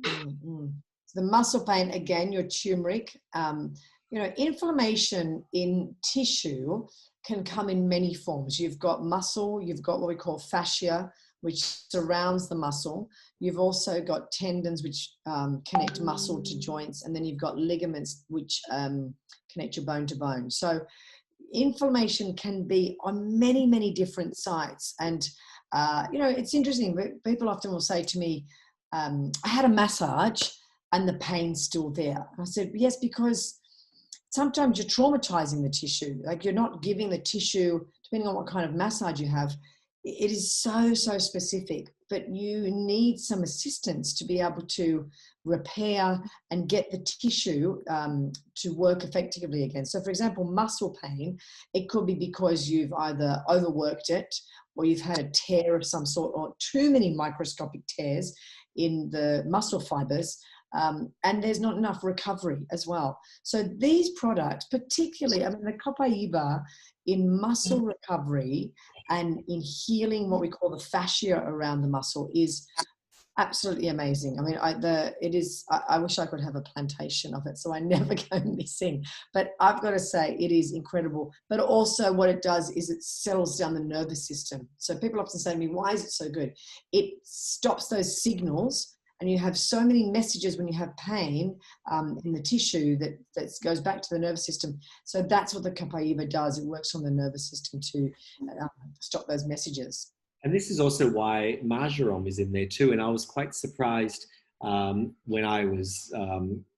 Mm-hmm. So the muscle pain, again, your turmeric. You know, inflammation in tissue can come in many forms. You've got muscle, you've got what we call fascia, which surrounds the muscle. You've also got tendons, which connect muscle to joints, and then you've got ligaments, which connect your bone to bone. So inflammation can be on many, many different sites. And, you know, it's interesting. People often will say to me, I had a massage and the pain's still there. I said, yes, because sometimes you're traumatizing the tissue. Like you're not giving the tissue, depending on what kind of massage you have, it is so specific, but you need some assistance to be able to repair and get the tissue to work effectively again. So for example, muscle pain, it could be because you've either overworked it or you've had a tear of some sort or too many microscopic tears in the muscle fibers. And there's not enough recovery as well. So these products, particularly, I mean, the Copaiba in muscle recovery and in healing what we call the fascia around the muscle is absolutely amazing. I mean, I wish I could have a plantation of it so I never go missing. But I've got to say, it is incredible. But also what it does is it settles down the nervous system. So people often say to me, why is it so good? It stops those signals. And you have so many messages when you have pain in the tissue that goes back to the nervous system. So that's what the Copaiba does. It works on the nervous system to stop those messages. And this is also why marjoram is in there too. And I was quite surprised when I was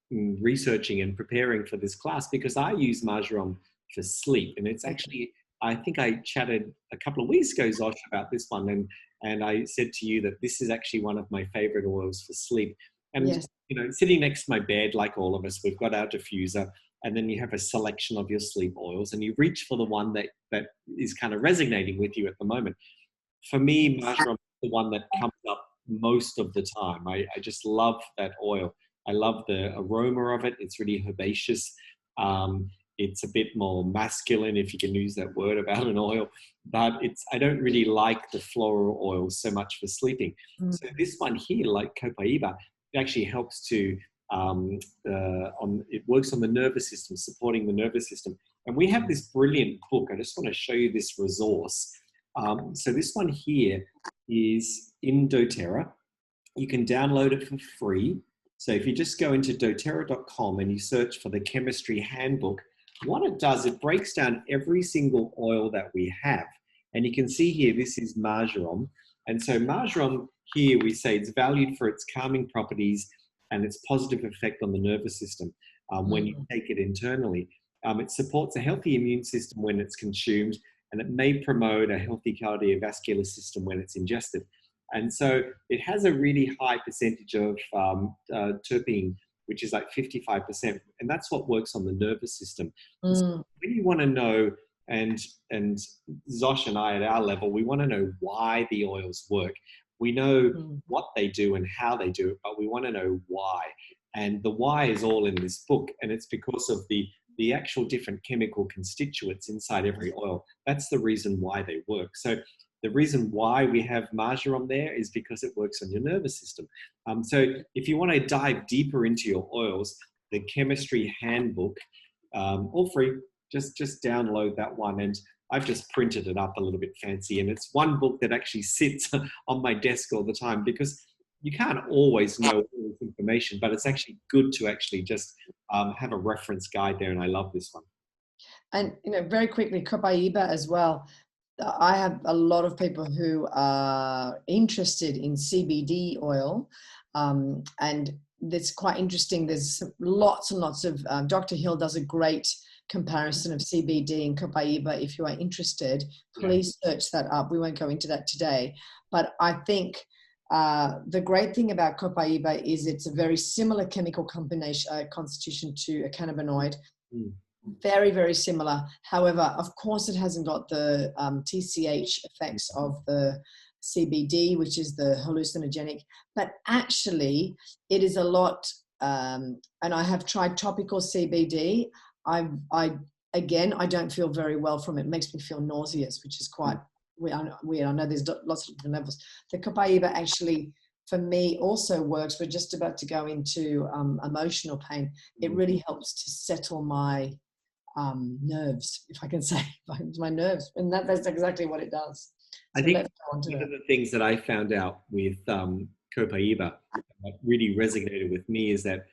researching and preparing for this class, because I use marjoram for sleep. And it's actually, I think I chatted a couple of weeks ago, Zosh, about this one. And I said to you that this is actually one of my favorite oils for sleep. And, you know, sitting next to my bed, like all of us, we've got our diffuser, and then you have a selection of your sleep oils, and you reach for the one that is kind of resonating with you at the moment. For me, marjoram is the one that comes up most of the time. I just love that oil. I love the aroma of it. It's really herbaceous. It's a bit more masculine, if you can use that word about an oil, but I don't really like the floral oils so much for sleeping. So this one here, like Copaiba, it actually helps to, it works on the nervous system, supporting the nervous system. And we have this brilliant book. I just want to show you this resource. So this one here is in doTERRA. You can download it for free. So if you just go into doTERRA.com and you search for the chemistry handbook, what it does, it breaks down every single oil that we have. And you can see here, this is marjoram. And so marjoram here, we say it's valued for its calming properties and its positive effect on the nervous system when you take it internally. It supports a healthy immune system when it's consumed, and it may promote a healthy cardiovascular system when it's ingested. And so it has a really high percentage of terpene, which is like 55%. And that's what works on the nervous system. So when you want to know, and Zosh and I at our level, we want to know why the oils work. We know what they do and how they do it, but we want to know why. And the why is all in this book. And it's because of the actual different chemical constituents inside every oil. That's the reason why they work. So the reason why we have marjoram there is because it works on your nervous system. So if you want to dive deeper into your oils, the chemistry handbook, all free, just download that one. And I've just printed it up a little bit fancy, and it's one book that actually sits on my desk all the time, because you can't always know all this information, but it's actually good to actually just have a reference guide there, and I love this one. And, you know, very quickly, Copaiba as well. I have a lot of people who are interested in CBD oil, and it's quite interesting. There's lots and lots of, Dr. Hill does a great comparison of CBD and Copaiba. If you are interested, please search that up. We won't go into that today, but I think the great thing about Copaiba is it's a very similar chemical combination, constitution to a cannabinoid. Very, very similar. However, of course, it hasn't got the TCH effects of the CBD, which is the hallucinogenic, but actually it is a lot, and I have tried topical CBD. Again, I don't feel very well from it. It makes me feel nauseous, which is quite weird. I know there's lots of different levels. The Copaiba actually, for me, also works. We're just about to go into emotional pain. It really helps to settle my nerves, if I can say, my nerves, and that's exactly what it does. So I think one of the things that I found out with Copaiba that really resonated with me is that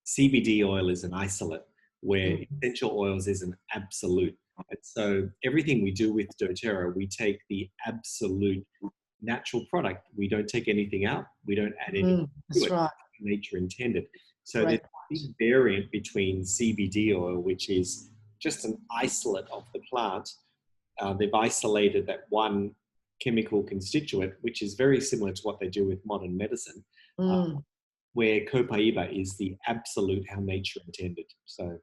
CBD oil is an isolate, where essential oils is an absolute. And so everything we do with doTERRA, we take the absolute natural product. We don't take anything out. We don't add anything to it. Right. Nature intended. So there's a big variant between CBD oil, which is just an isolate of the plant. They've isolated that one chemical constituent, which is very similar to what they do with modern medicine, where Copaiba is the absolute how nature intended. So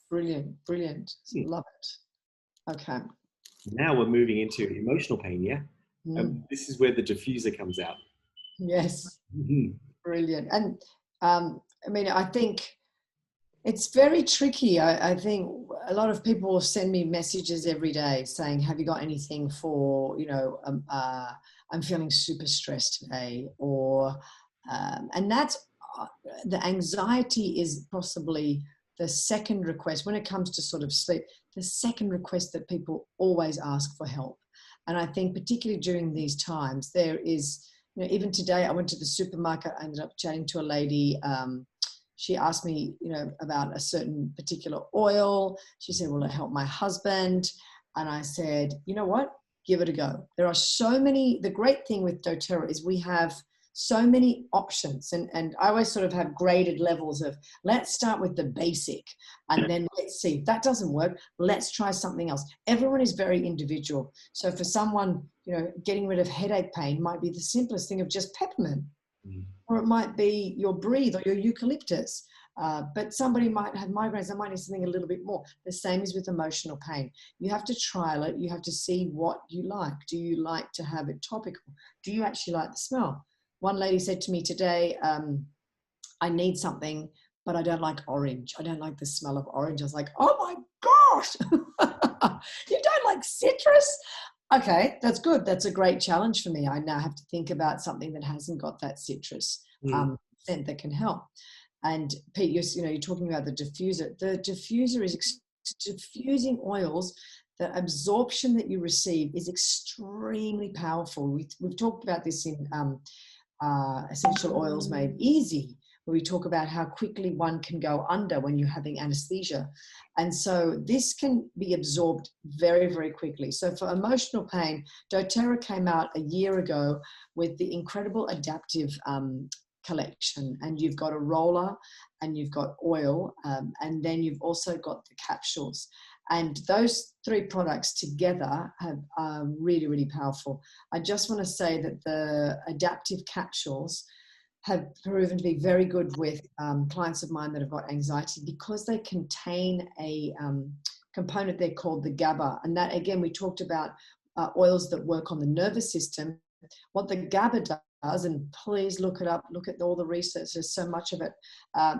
brilliant. Love it. Okay. Now we're moving into emotional pain, yeah? This is where the diffuser comes out. Yes. Brilliant. And I mean, I think it's very tricky. I think a lot of people send me messages every day saying, have you got anything for, you know, I'm feeling super stressed today, or, and that's, the anxiety is possibly the second request when it comes to sort of sleep, the second request that people always ask for help. And I think particularly during these times, there is, you know, even today I went to the supermarket, I ended up chatting to a lady, she asked me, you know, about a certain particular oil. She said, will it help my husband? And I said, you know what? Give it a go. There are so many, the great thing with doTERRA is we have so many options. And I always sort of have graded levels of, let's start with the basic and then let's see if that doesn't work. Let's try something else. Everyone is very individual. So for someone, you know, getting rid of headache pain might be the simplest thing of just peppermint. Or it might be your breathe or your eucalyptus. But somebody might have migraines, they might need something a little bit more. The same is with emotional pain. You have to trial it. You have to see what you like. Do you like to have it topical? Do you actually like the smell? One lady said to me today, I need something, but I don't like orange. I don't like the smell of orange. I was like, oh my gosh, you don't like citrus? Okay, that's good. That's a great challenge for me. I now have to think about something that hasn't got that citrus scent that can help. And Pete, you're talking about the diffuser. The diffuser is diffusing oils. The absorption that you receive is extremely powerful. We've talked about this in Essential Oils Made Easy, where we talk about how quickly one can go under when you're having anesthesia. And so this can be absorbed very, very quickly. So for emotional pain, doTERRA came out a year ago with the incredible adaptive collection. And you've got a roller and you've got oil, and then you've also got the capsules. And those three products together are really, really powerful. I just want to say that the adaptive capsules have proven to be very good with clients of mine that have got anxiety, because they contain a component there called the GABA. And that, again, we talked about oils that work on the nervous system. What the GABA does, and please look it up, look at all the research, there's so much of it.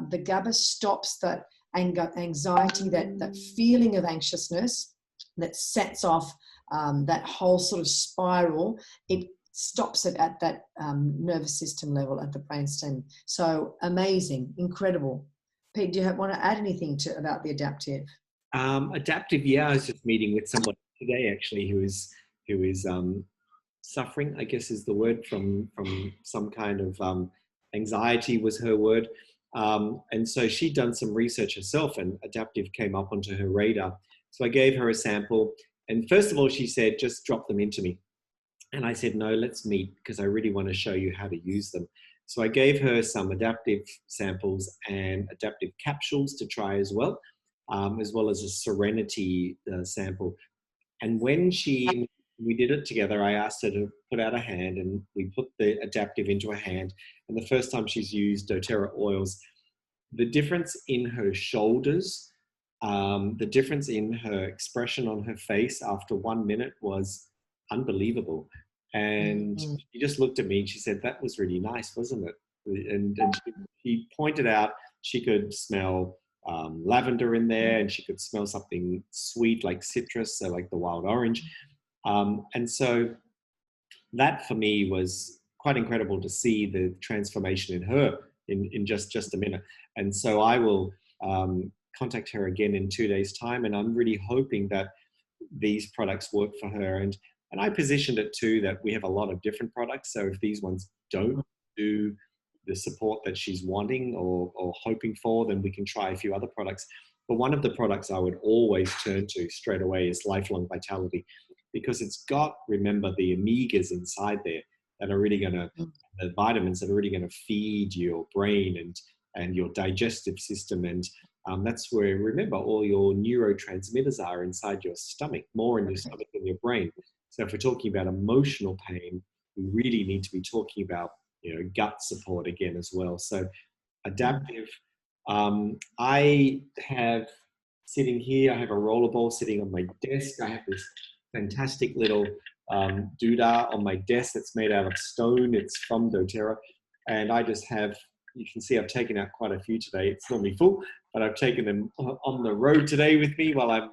The GABA stops that anxiety, that feeling of anxiousness that sets off that whole sort of spiral. It stops it at that nervous system level, at the brainstem. So amazing, incredible. Pete, do you want to add anything about the adaptive? Adaptive, yeah, I was just meeting with someone today actually who is suffering, I guess is the word, from some kind of anxiety was her word. And so she'd done some research herself, and adaptive came up onto her radar. So I gave her a sample, and first of all, she said, just drop them into me. And I said, no, let's meet because I really want to show you how to use them. So I gave her some adaptive samples and adaptive capsules to try as well as a Serenity sample. And when we did it together, I asked her to put out a hand, and we put the adaptive into her hand. And the first time she's used doTERRA oils, the difference in her shoulders, the difference in her expression on her face after 1 minute was unbelievable. And she just looked at me and she said, that was really nice, wasn't it? And she pointed out she could smell lavender in there, and she could smell something sweet like citrus, so like the wild orange. And so that for me was quite incredible to see the transformation in her in just a minute. And so I will contact her again in 2 days' time, and I'm really hoping that these products work for her. And I positioned it too that we have a lot of different products. So if these ones don't do the support that she's wanting or hoping for, then we can try a few other products. But one of the products I would always turn to straight away is Lifelong Vitality, because it's got, remember, the omegas inside there that are really going to, the vitamins that are really going to feed your brain and your digestive system. And that's where, remember, all your neurotransmitters are inside your stomach, more in your stomach than your brain. So if we're talking about emotional pain, we really need to be talking about, gut support again as well. So adaptive. I have sitting here, I have a rollerball sitting on my desk. I have this fantastic little doodah on my desk that's made out of stone. It's from doTERRA. And I just have, you can see I've taken out quite a few today. It's normally full, but I've taken them on the road today with me while I'm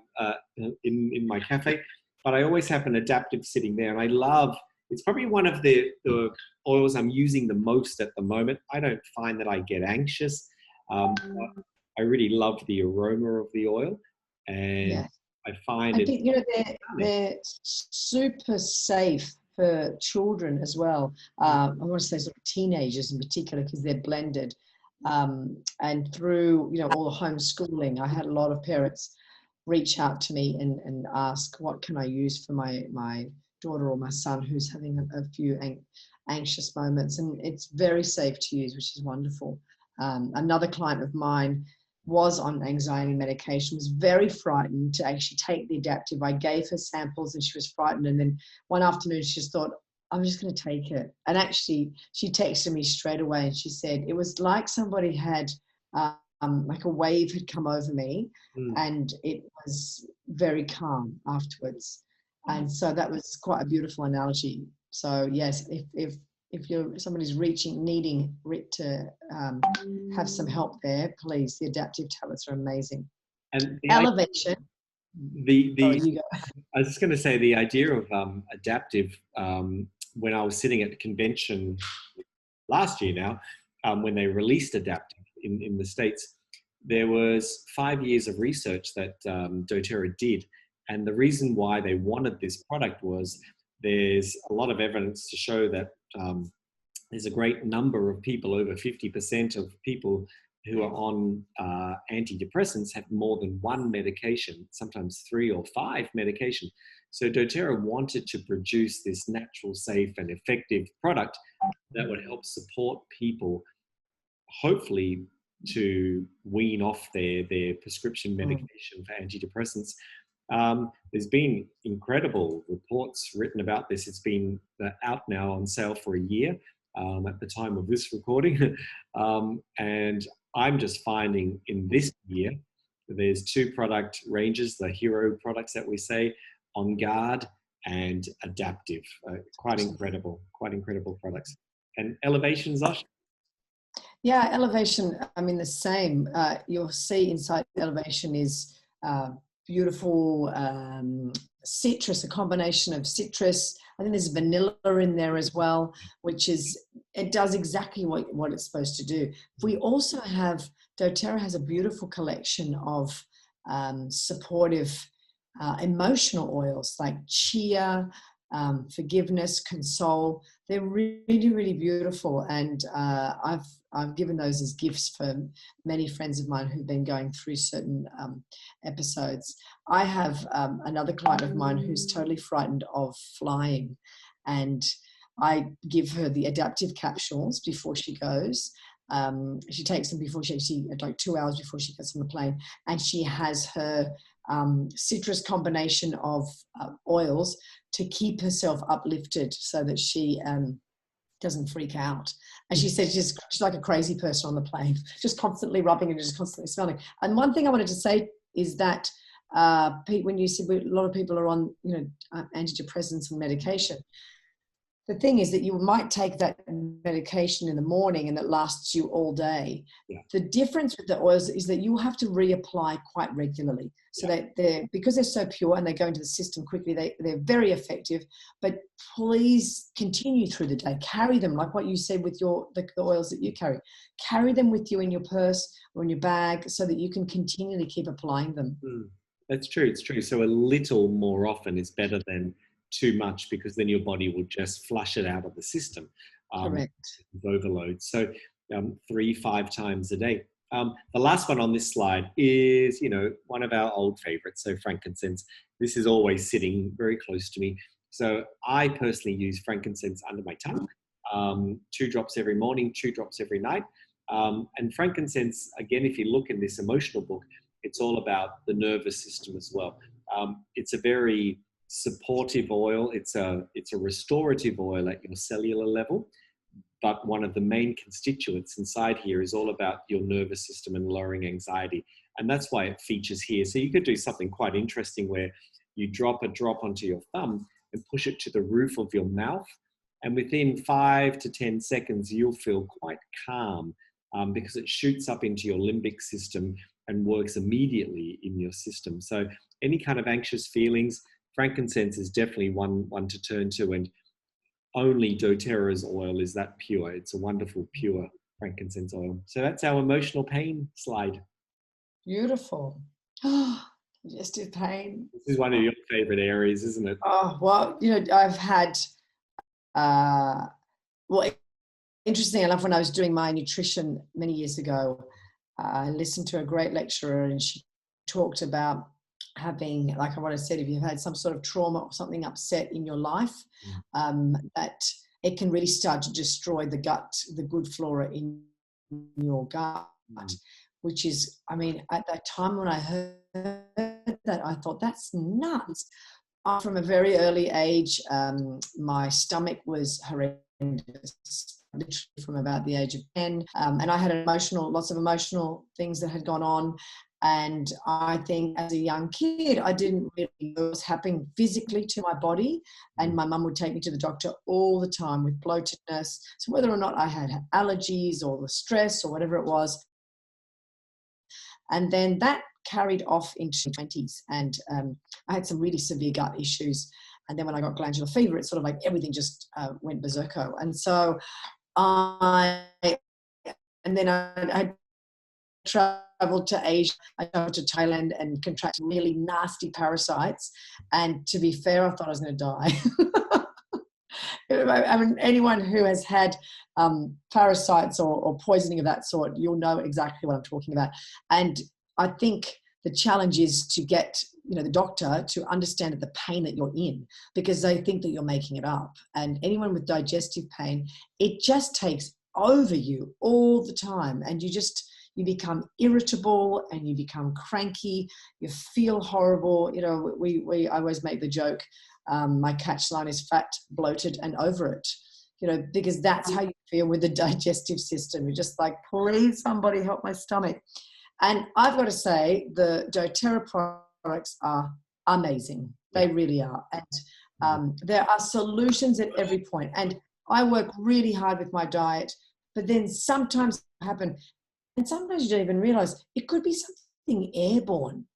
in my cafe. But I always have an adaptive sitting there. And I love, it's probably one of the oils I'm using the most at the moment. I don't find that I get anxious. I really love the aroma of the oil. And I find I think, they're super safe for children as well. I want to say sort of teenagers in particular, because they're blended. And through, all the homeschooling, I had a lot of parents reach out to me and ask, what can I use for my daughter or my son who's having a few anxious moments? And it's very safe to use, which is wonderful. Another client of mine was on anxiety medication, was very frightened to actually take the adaptive. I gave her samples and she was frightened. And then one afternoon she just thought, I'm just going to take it. And actually she texted me straight away and she said, it was like somebody had, like a wave had come over me, and it was very calm afterwards. And so that was quite a beautiful analogy. So yes, if somebody's needing to have some help there, please, the adaptive tablets are amazing. And elevation. I was just going to say the idea of adaptive. When I was sitting at the convention last year now, when they released adaptive in the States, there was 5 years of research that doTERRA did. And the reason why they wanted this product was there's a lot of evidence to show that there's a great number of people, over 50% of people who are on antidepressants have more than one medication, sometimes 3 or 5 medications. So doTERRA wanted to produce this natural, safe and effective product that would help support people, hopefully, to wean off their prescription medication for antidepressants. There's been incredible reports written about this. It's been out now on sale for a year at the time of this recording. And I'm just finding in this year, there's 2 product ranges, the hero products that we say, On Guard and Adaptive. Quite incredible products. And Elevation, Zosh? Yeah, Elevation, I mean, the same. You'll see inside Elevation is beautiful citrus, a combination of citrus. I think there's vanilla in there as well, it does exactly what it's supposed to do. We also have, doTERRA has a beautiful collection of supportive emotional oils like chia, forgiveness, console. They're really, really beautiful. And I've given those as gifts for many friends of mine who've been going through certain episodes. I have another client of mine who's totally frightened of flying, and I give her the adaptive capsules before she goes. She takes them before she like 2 hours before she gets on the plane, and she has her citrus combination of oils to keep herself uplifted so that she doesn't freak out. And she said she's like a crazy person on the plane, just constantly rubbing and just constantly smelling. And one thing I wanted to say is that Pete, when you said a lot of people are on, antidepressants and medication, the thing is that you might take that medication in the morning and it lasts you all day. Yeah. The difference with the oils is that you have to reapply quite regularly. So that because they're so pure and they go into the system quickly, they're very effective. But please continue through the day. Carry them, like what you said with the oils that you carry. Carry them with you in your purse or in your bag so that you can continually keep applying them. That's true. It's true. So a little more often is better than too much, because then your body will just flush it out of the system. Correct. Overload. So 3-5 times a day. The last one on this slide is, one of our old favorites. So frankincense. This is always sitting very close to me. So I personally use frankincense under my tongue, 2 drops every morning, 2 drops every night. And frankincense, again, if you look in this emotional book, it's all about the nervous system as well. It's a very supportive oil. It's a restorative oil at your cellular level, but one of the main constituents inside here is all about your nervous system and lowering anxiety, and that's why it features here. So you could do something quite interesting where you drop a drop onto your thumb and push it to the roof of your mouth, and within 5 to 10 seconds you'll feel quite calm, because it shoots up into your limbic system and works immediately in your system. So any kind of anxious feelings, frankincense is definitely one to turn to, and only doTERRA's oil is that pure. It's a wonderful, pure frankincense oil. So that's our emotional pain slide. Beautiful. Digestive pain. This is one of your favorite areas, isn't it? Oh, well, I've had, interesting enough, when I was doing my nutrition many years ago, I listened to a great lecturer, and she talked about having, like what I said, if you've had some sort of trauma or something upset in your life, that it can really start to destroy the gut, the good flora in your gut, which is, at that time when I heard that, I thought, that's nuts. From a very early age, my stomach was horrendous, literally from about the age of 10. And I had lots of emotional things that had gone on. And I think as a young kid, I didn't really know what was happening physically to my body. And my mum would take me to the doctor all the time with bloatedness. So whether or not I had allergies or the stress or whatever it was. And then that carried off into my 20s. And I had some really severe gut issues. And then when I got glandular fever, it's sort of like everything just went berserko. And so I traveled to Asia. I traveled to Thailand and contracted really nasty parasites. And to be fair, I thought I was going to die. Anyone who has had parasites or poisoning of that sort, you'll know exactly what I'm talking about. And I think the challenge is to get the doctor to understand the pain that you're in, because they think that you're making it up. And anyone with digestive pain, it just takes over you all the time, and you become irritable and you become cranky. You feel horrible. I always make the joke, my catch line is fat, bloated, and over it. Because that's how you feel with the digestive system. You're just like, please, somebody help my stomach. And I've got to say, the doTERRA products are amazing. They really are. And there are solutions at every point. And I work really hard with my diet, but then sometimes it happens. And sometimes you don't even realize it could be something airborne,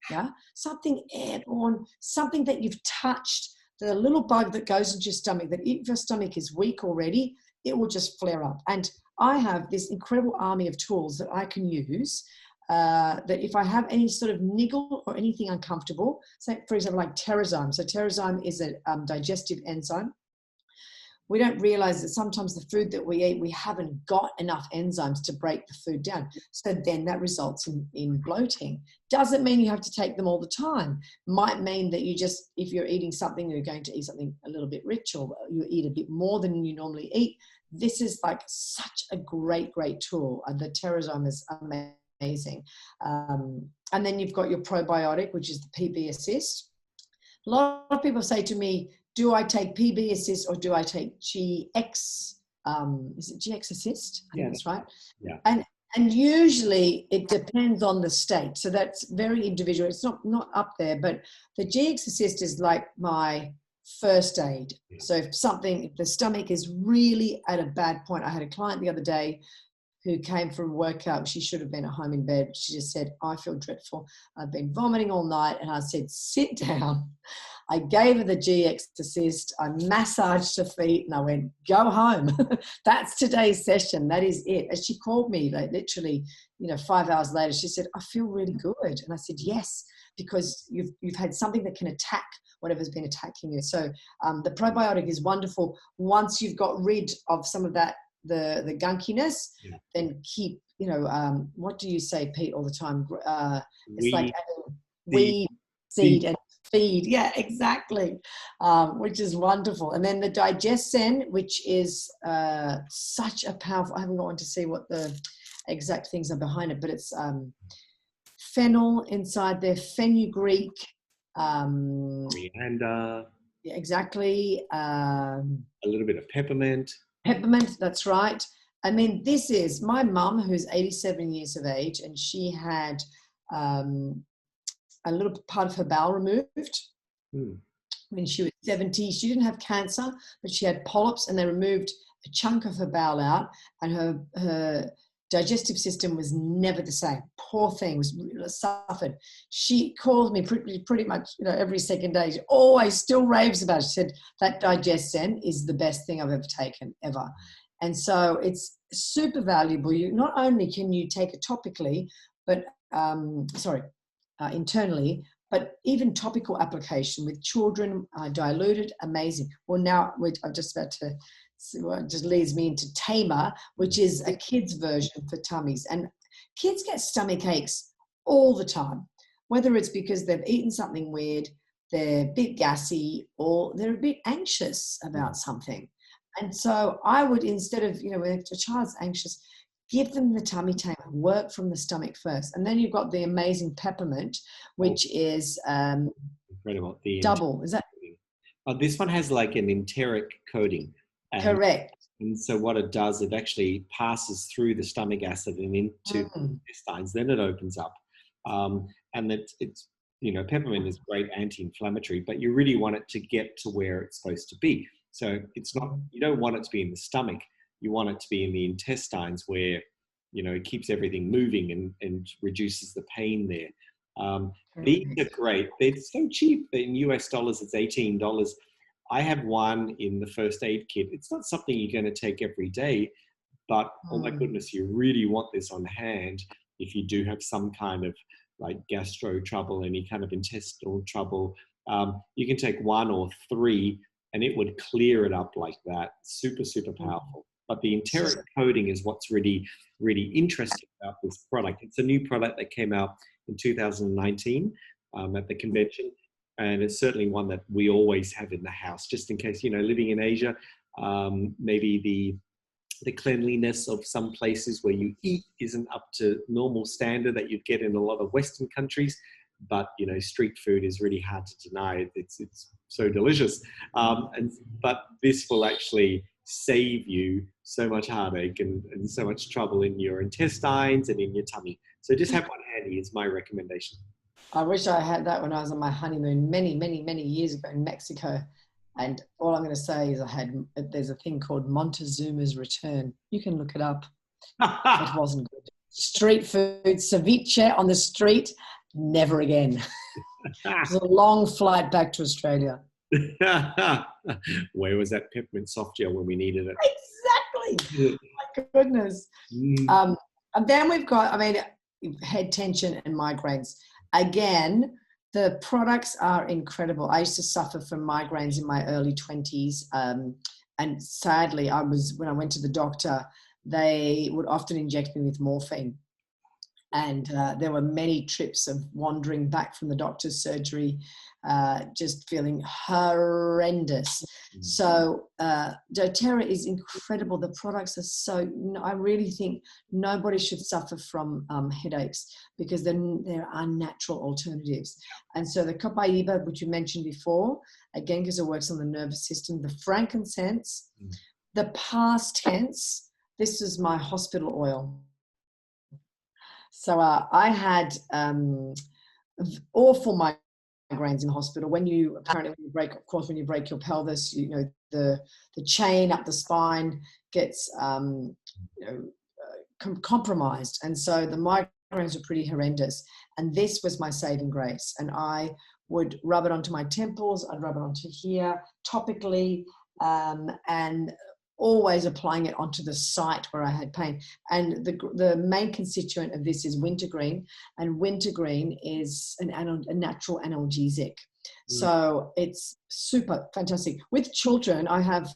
something airborne, something that you've touched, the little bug that goes into your stomach, that if your stomach is weak already, it will just flare up. And I have this incredible army of tools that I can use that if I have any sort of niggle or anything uncomfortable, say, for example, like pterozyme. So pterozyme is a digestive enzyme. We don't realize that sometimes the food that we eat, we haven't got enough enzymes to break the food down. So then that results in bloating. Doesn't mean you have to take them all the time. Might mean that you just, if you're eating something, you're going to eat something a little bit rich, or you eat a bit more than you normally eat. This is like such a great, great tool. The pterozyme is amazing. And then you've got your probiotic, which is the PB Assist. A lot of people say to me, do I take PB Assist or do I take GX? Is it GX Assist? I think that's right. Yeah. And usually it depends on the state. So that's very individual. It's not up there, but the GX Assist is like my first aid. Yeah. So if the stomach is really at a bad point. I had a client the other day who came from workout. She should have been at home in bed. She just said, I feel dreadful. I've been vomiting all night. And I said, sit down. I gave her the GX Assist. I massaged her feet and I went, go home. That's today's session. That is it. And she called me like literally, 5 hours later. She said, I feel really good. And I said, yes, because you've had something that can attack whatever's been attacking you. So the probiotic is wonderful. Once you've got rid of some of that, the gunkiness, then keep, what do you say, Pete, all the time? It's like weed, seed, and feed. Yeah, exactly. Which is wonderful. And then the Digesten, which is such a powerful, I haven't got one to see what the exact things are behind it, but it's fennel inside there, fenugreek, coriander. Yeah, exactly. A little bit of peppermint. Peppermint, that's right. I mean, this is my mum, who's 87 years of age, and she had a little part of her bowel removed when she was 70. She didn't have cancer, but she had polyps, and they removed a chunk of her bowel out, and her digestive system was never the same. Poor thing, suffered. She calls me pretty much every second day. She always still raves about it. She said that Digesten is the best thing I've ever taken, ever. And so it's super valuable. You not only can you take it topically, but internally, but even topical application with children, diluted, amazing. Well, now I'm just about to. So it just leads me into Tamer, which is a kid's version for tummies. And kids get stomach aches all the time, whether it's because they've eaten something weird, they're a bit gassy, or they're a bit anxious about something. And so I would, instead of, when a child's anxious, give them the tummy tamer, work from the stomach first. And then you've got the amazing peppermint, which is incredible. Double. Is that? This one has like an enteric coating. Correct. And so what it does, it actually passes through the stomach acid and into the intestines. Then it opens up. And it's peppermint is great anti-inflammatory, but you really want it to get to where it's supposed to be. So it's not, you don't want it to be in the stomach. You want it to be in the intestines where, it keeps everything moving and reduces the pain there. These are great. They're so cheap. In US dollars, it's $18. I have one in the first aid kit. It's not something you're going to take every day, but oh my goodness, you really want this on hand if you do have some kind of like gastro trouble, any kind of intestinal trouble. You can take 1 or 3 and it would clear it up like that. Super, super powerful. But the enteric coating is what's really, really interesting about this product. It's a new product that came out in 2019 at the convention. And it's certainly one that we always have in the house, just in case, living in Asia, maybe the cleanliness of some places where you eat isn't up to normal standard that you'd get in a lot of Western countries. But, street food is really hard to deny. It's so delicious. But this will actually save you so much heartache and so much trouble in your intestines and in your tummy. So just have one handy is my recommendation. I wish I had that when I was on my honeymoon many, many, many years ago in Mexico. And all I'm going to say is there's a thing called Montezuma's Return. You can look it up. It wasn't good. Street food, ceviche on the street, never again. It was a long flight back to Australia. Where was that peppermint soft gel when we needed it? Exactly. My goodness. And then we've got, head tension and migraines. Again, the products are incredible. I used to suffer from migraines in my early 20s. And sadly, when I went to the doctor, they would often inject me with morphine. And there were many trips of wandering back from the doctor's surgery, just feeling horrendous. So doTERRA is incredible. The products are I really think nobody should suffer from headaches, because then there are natural alternatives. And so the copaiba, which you mentioned before, again, because it works on the nervous system, the frankincense, the past tense, this is my hospital oil. So I had awful migraines in hospital. When you break your pelvis, the chain up the spine gets compromised, and so the migraines are pretty horrendous. And this was my saving grace. And I would rub it onto my temples. I'd rub it onto here topically, and always applying it onto the site where I had pain. And the main constituent of this is wintergreen, and wintergreen is a natural analgesic. So it's super fantastic. With children, I have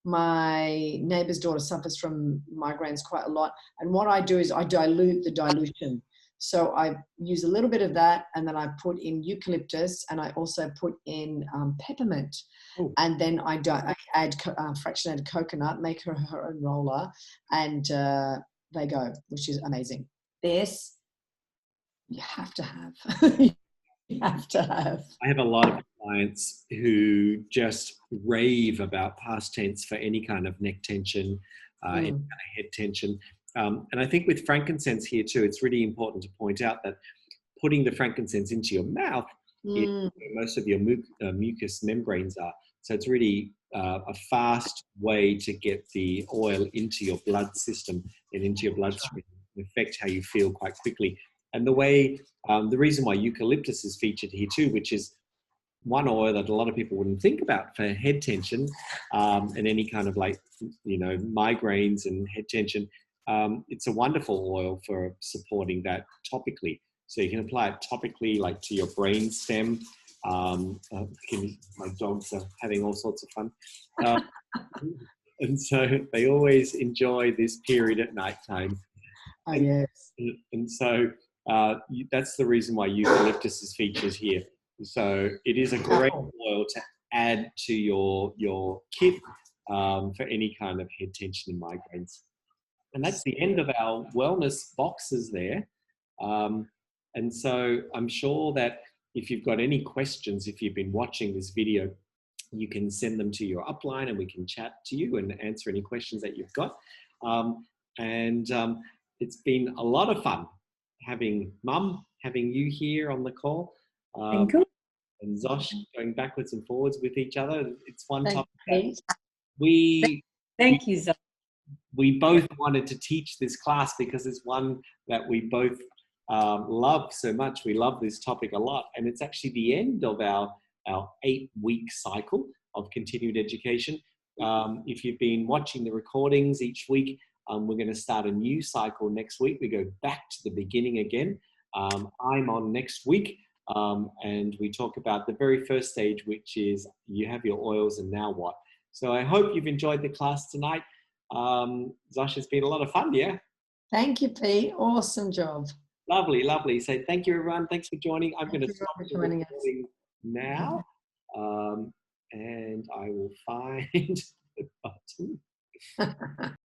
my neighbor's daughter suffers from migraines quite a lot. And what I do is I dilute the dilution. So I use a little bit of that, and then I put in eucalyptus, and I also put in peppermint. Ooh. And then I add fractionated coconut, make her own roller, and they go, which is amazing. This, you have to have. You have to have. I have a lot of clients who just rave about past tense for any kind of neck tension, any kind of head tension. And I think with frankincense here too, it's really important to point out that putting the frankincense into your mouth is where most of your mucous membranes are. So it's really a fast way to get the oil into your blood system and into your bloodstream, and affect how you feel quite quickly. And the reason why eucalyptus is featured here too, which is one oil that a lot of people wouldn't think about for head tension and any kind of migraines and head tension. It's a wonderful oil for supporting that topically. So you can apply it topically, like to your brain stem. My dogs are having all sorts of fun. And so they always enjoy this period at nighttime. Oh, yes. And so that's the reason why eucalyptus is featured here. So it is a great oil to add to your kit for any kind of head tension and migraines. And that's the end of our wellness boxes there. And so I'm sure that if you've got any questions, if you've been watching this video, you can send them to your upline and we can chat to you and answer any questions that you've got. It's been a lot of fun having you here on the call. Thank you. And Zosh going backwards and forwards with each other. It's one topic Thank you, Zosh. We both wanted to teach this class because it's one that we both love so much. We love this topic a lot. And it's actually the end of our 8-week cycle of continued education. If you've been watching the recordings each week, we're going to start a new cycle next week. We go back to the beginning again. I'm on next week. And we talk about the very first stage, which is you have your oils and now what? So I hope you've enjoyed the class tonight. Zosh, it's been a lot of fun, yeah? Thank you, Pete. Awesome job. Lovely, lovely. So thank you, everyone. Thanks for joining. I'm going to stop the recording now. And I will find the button.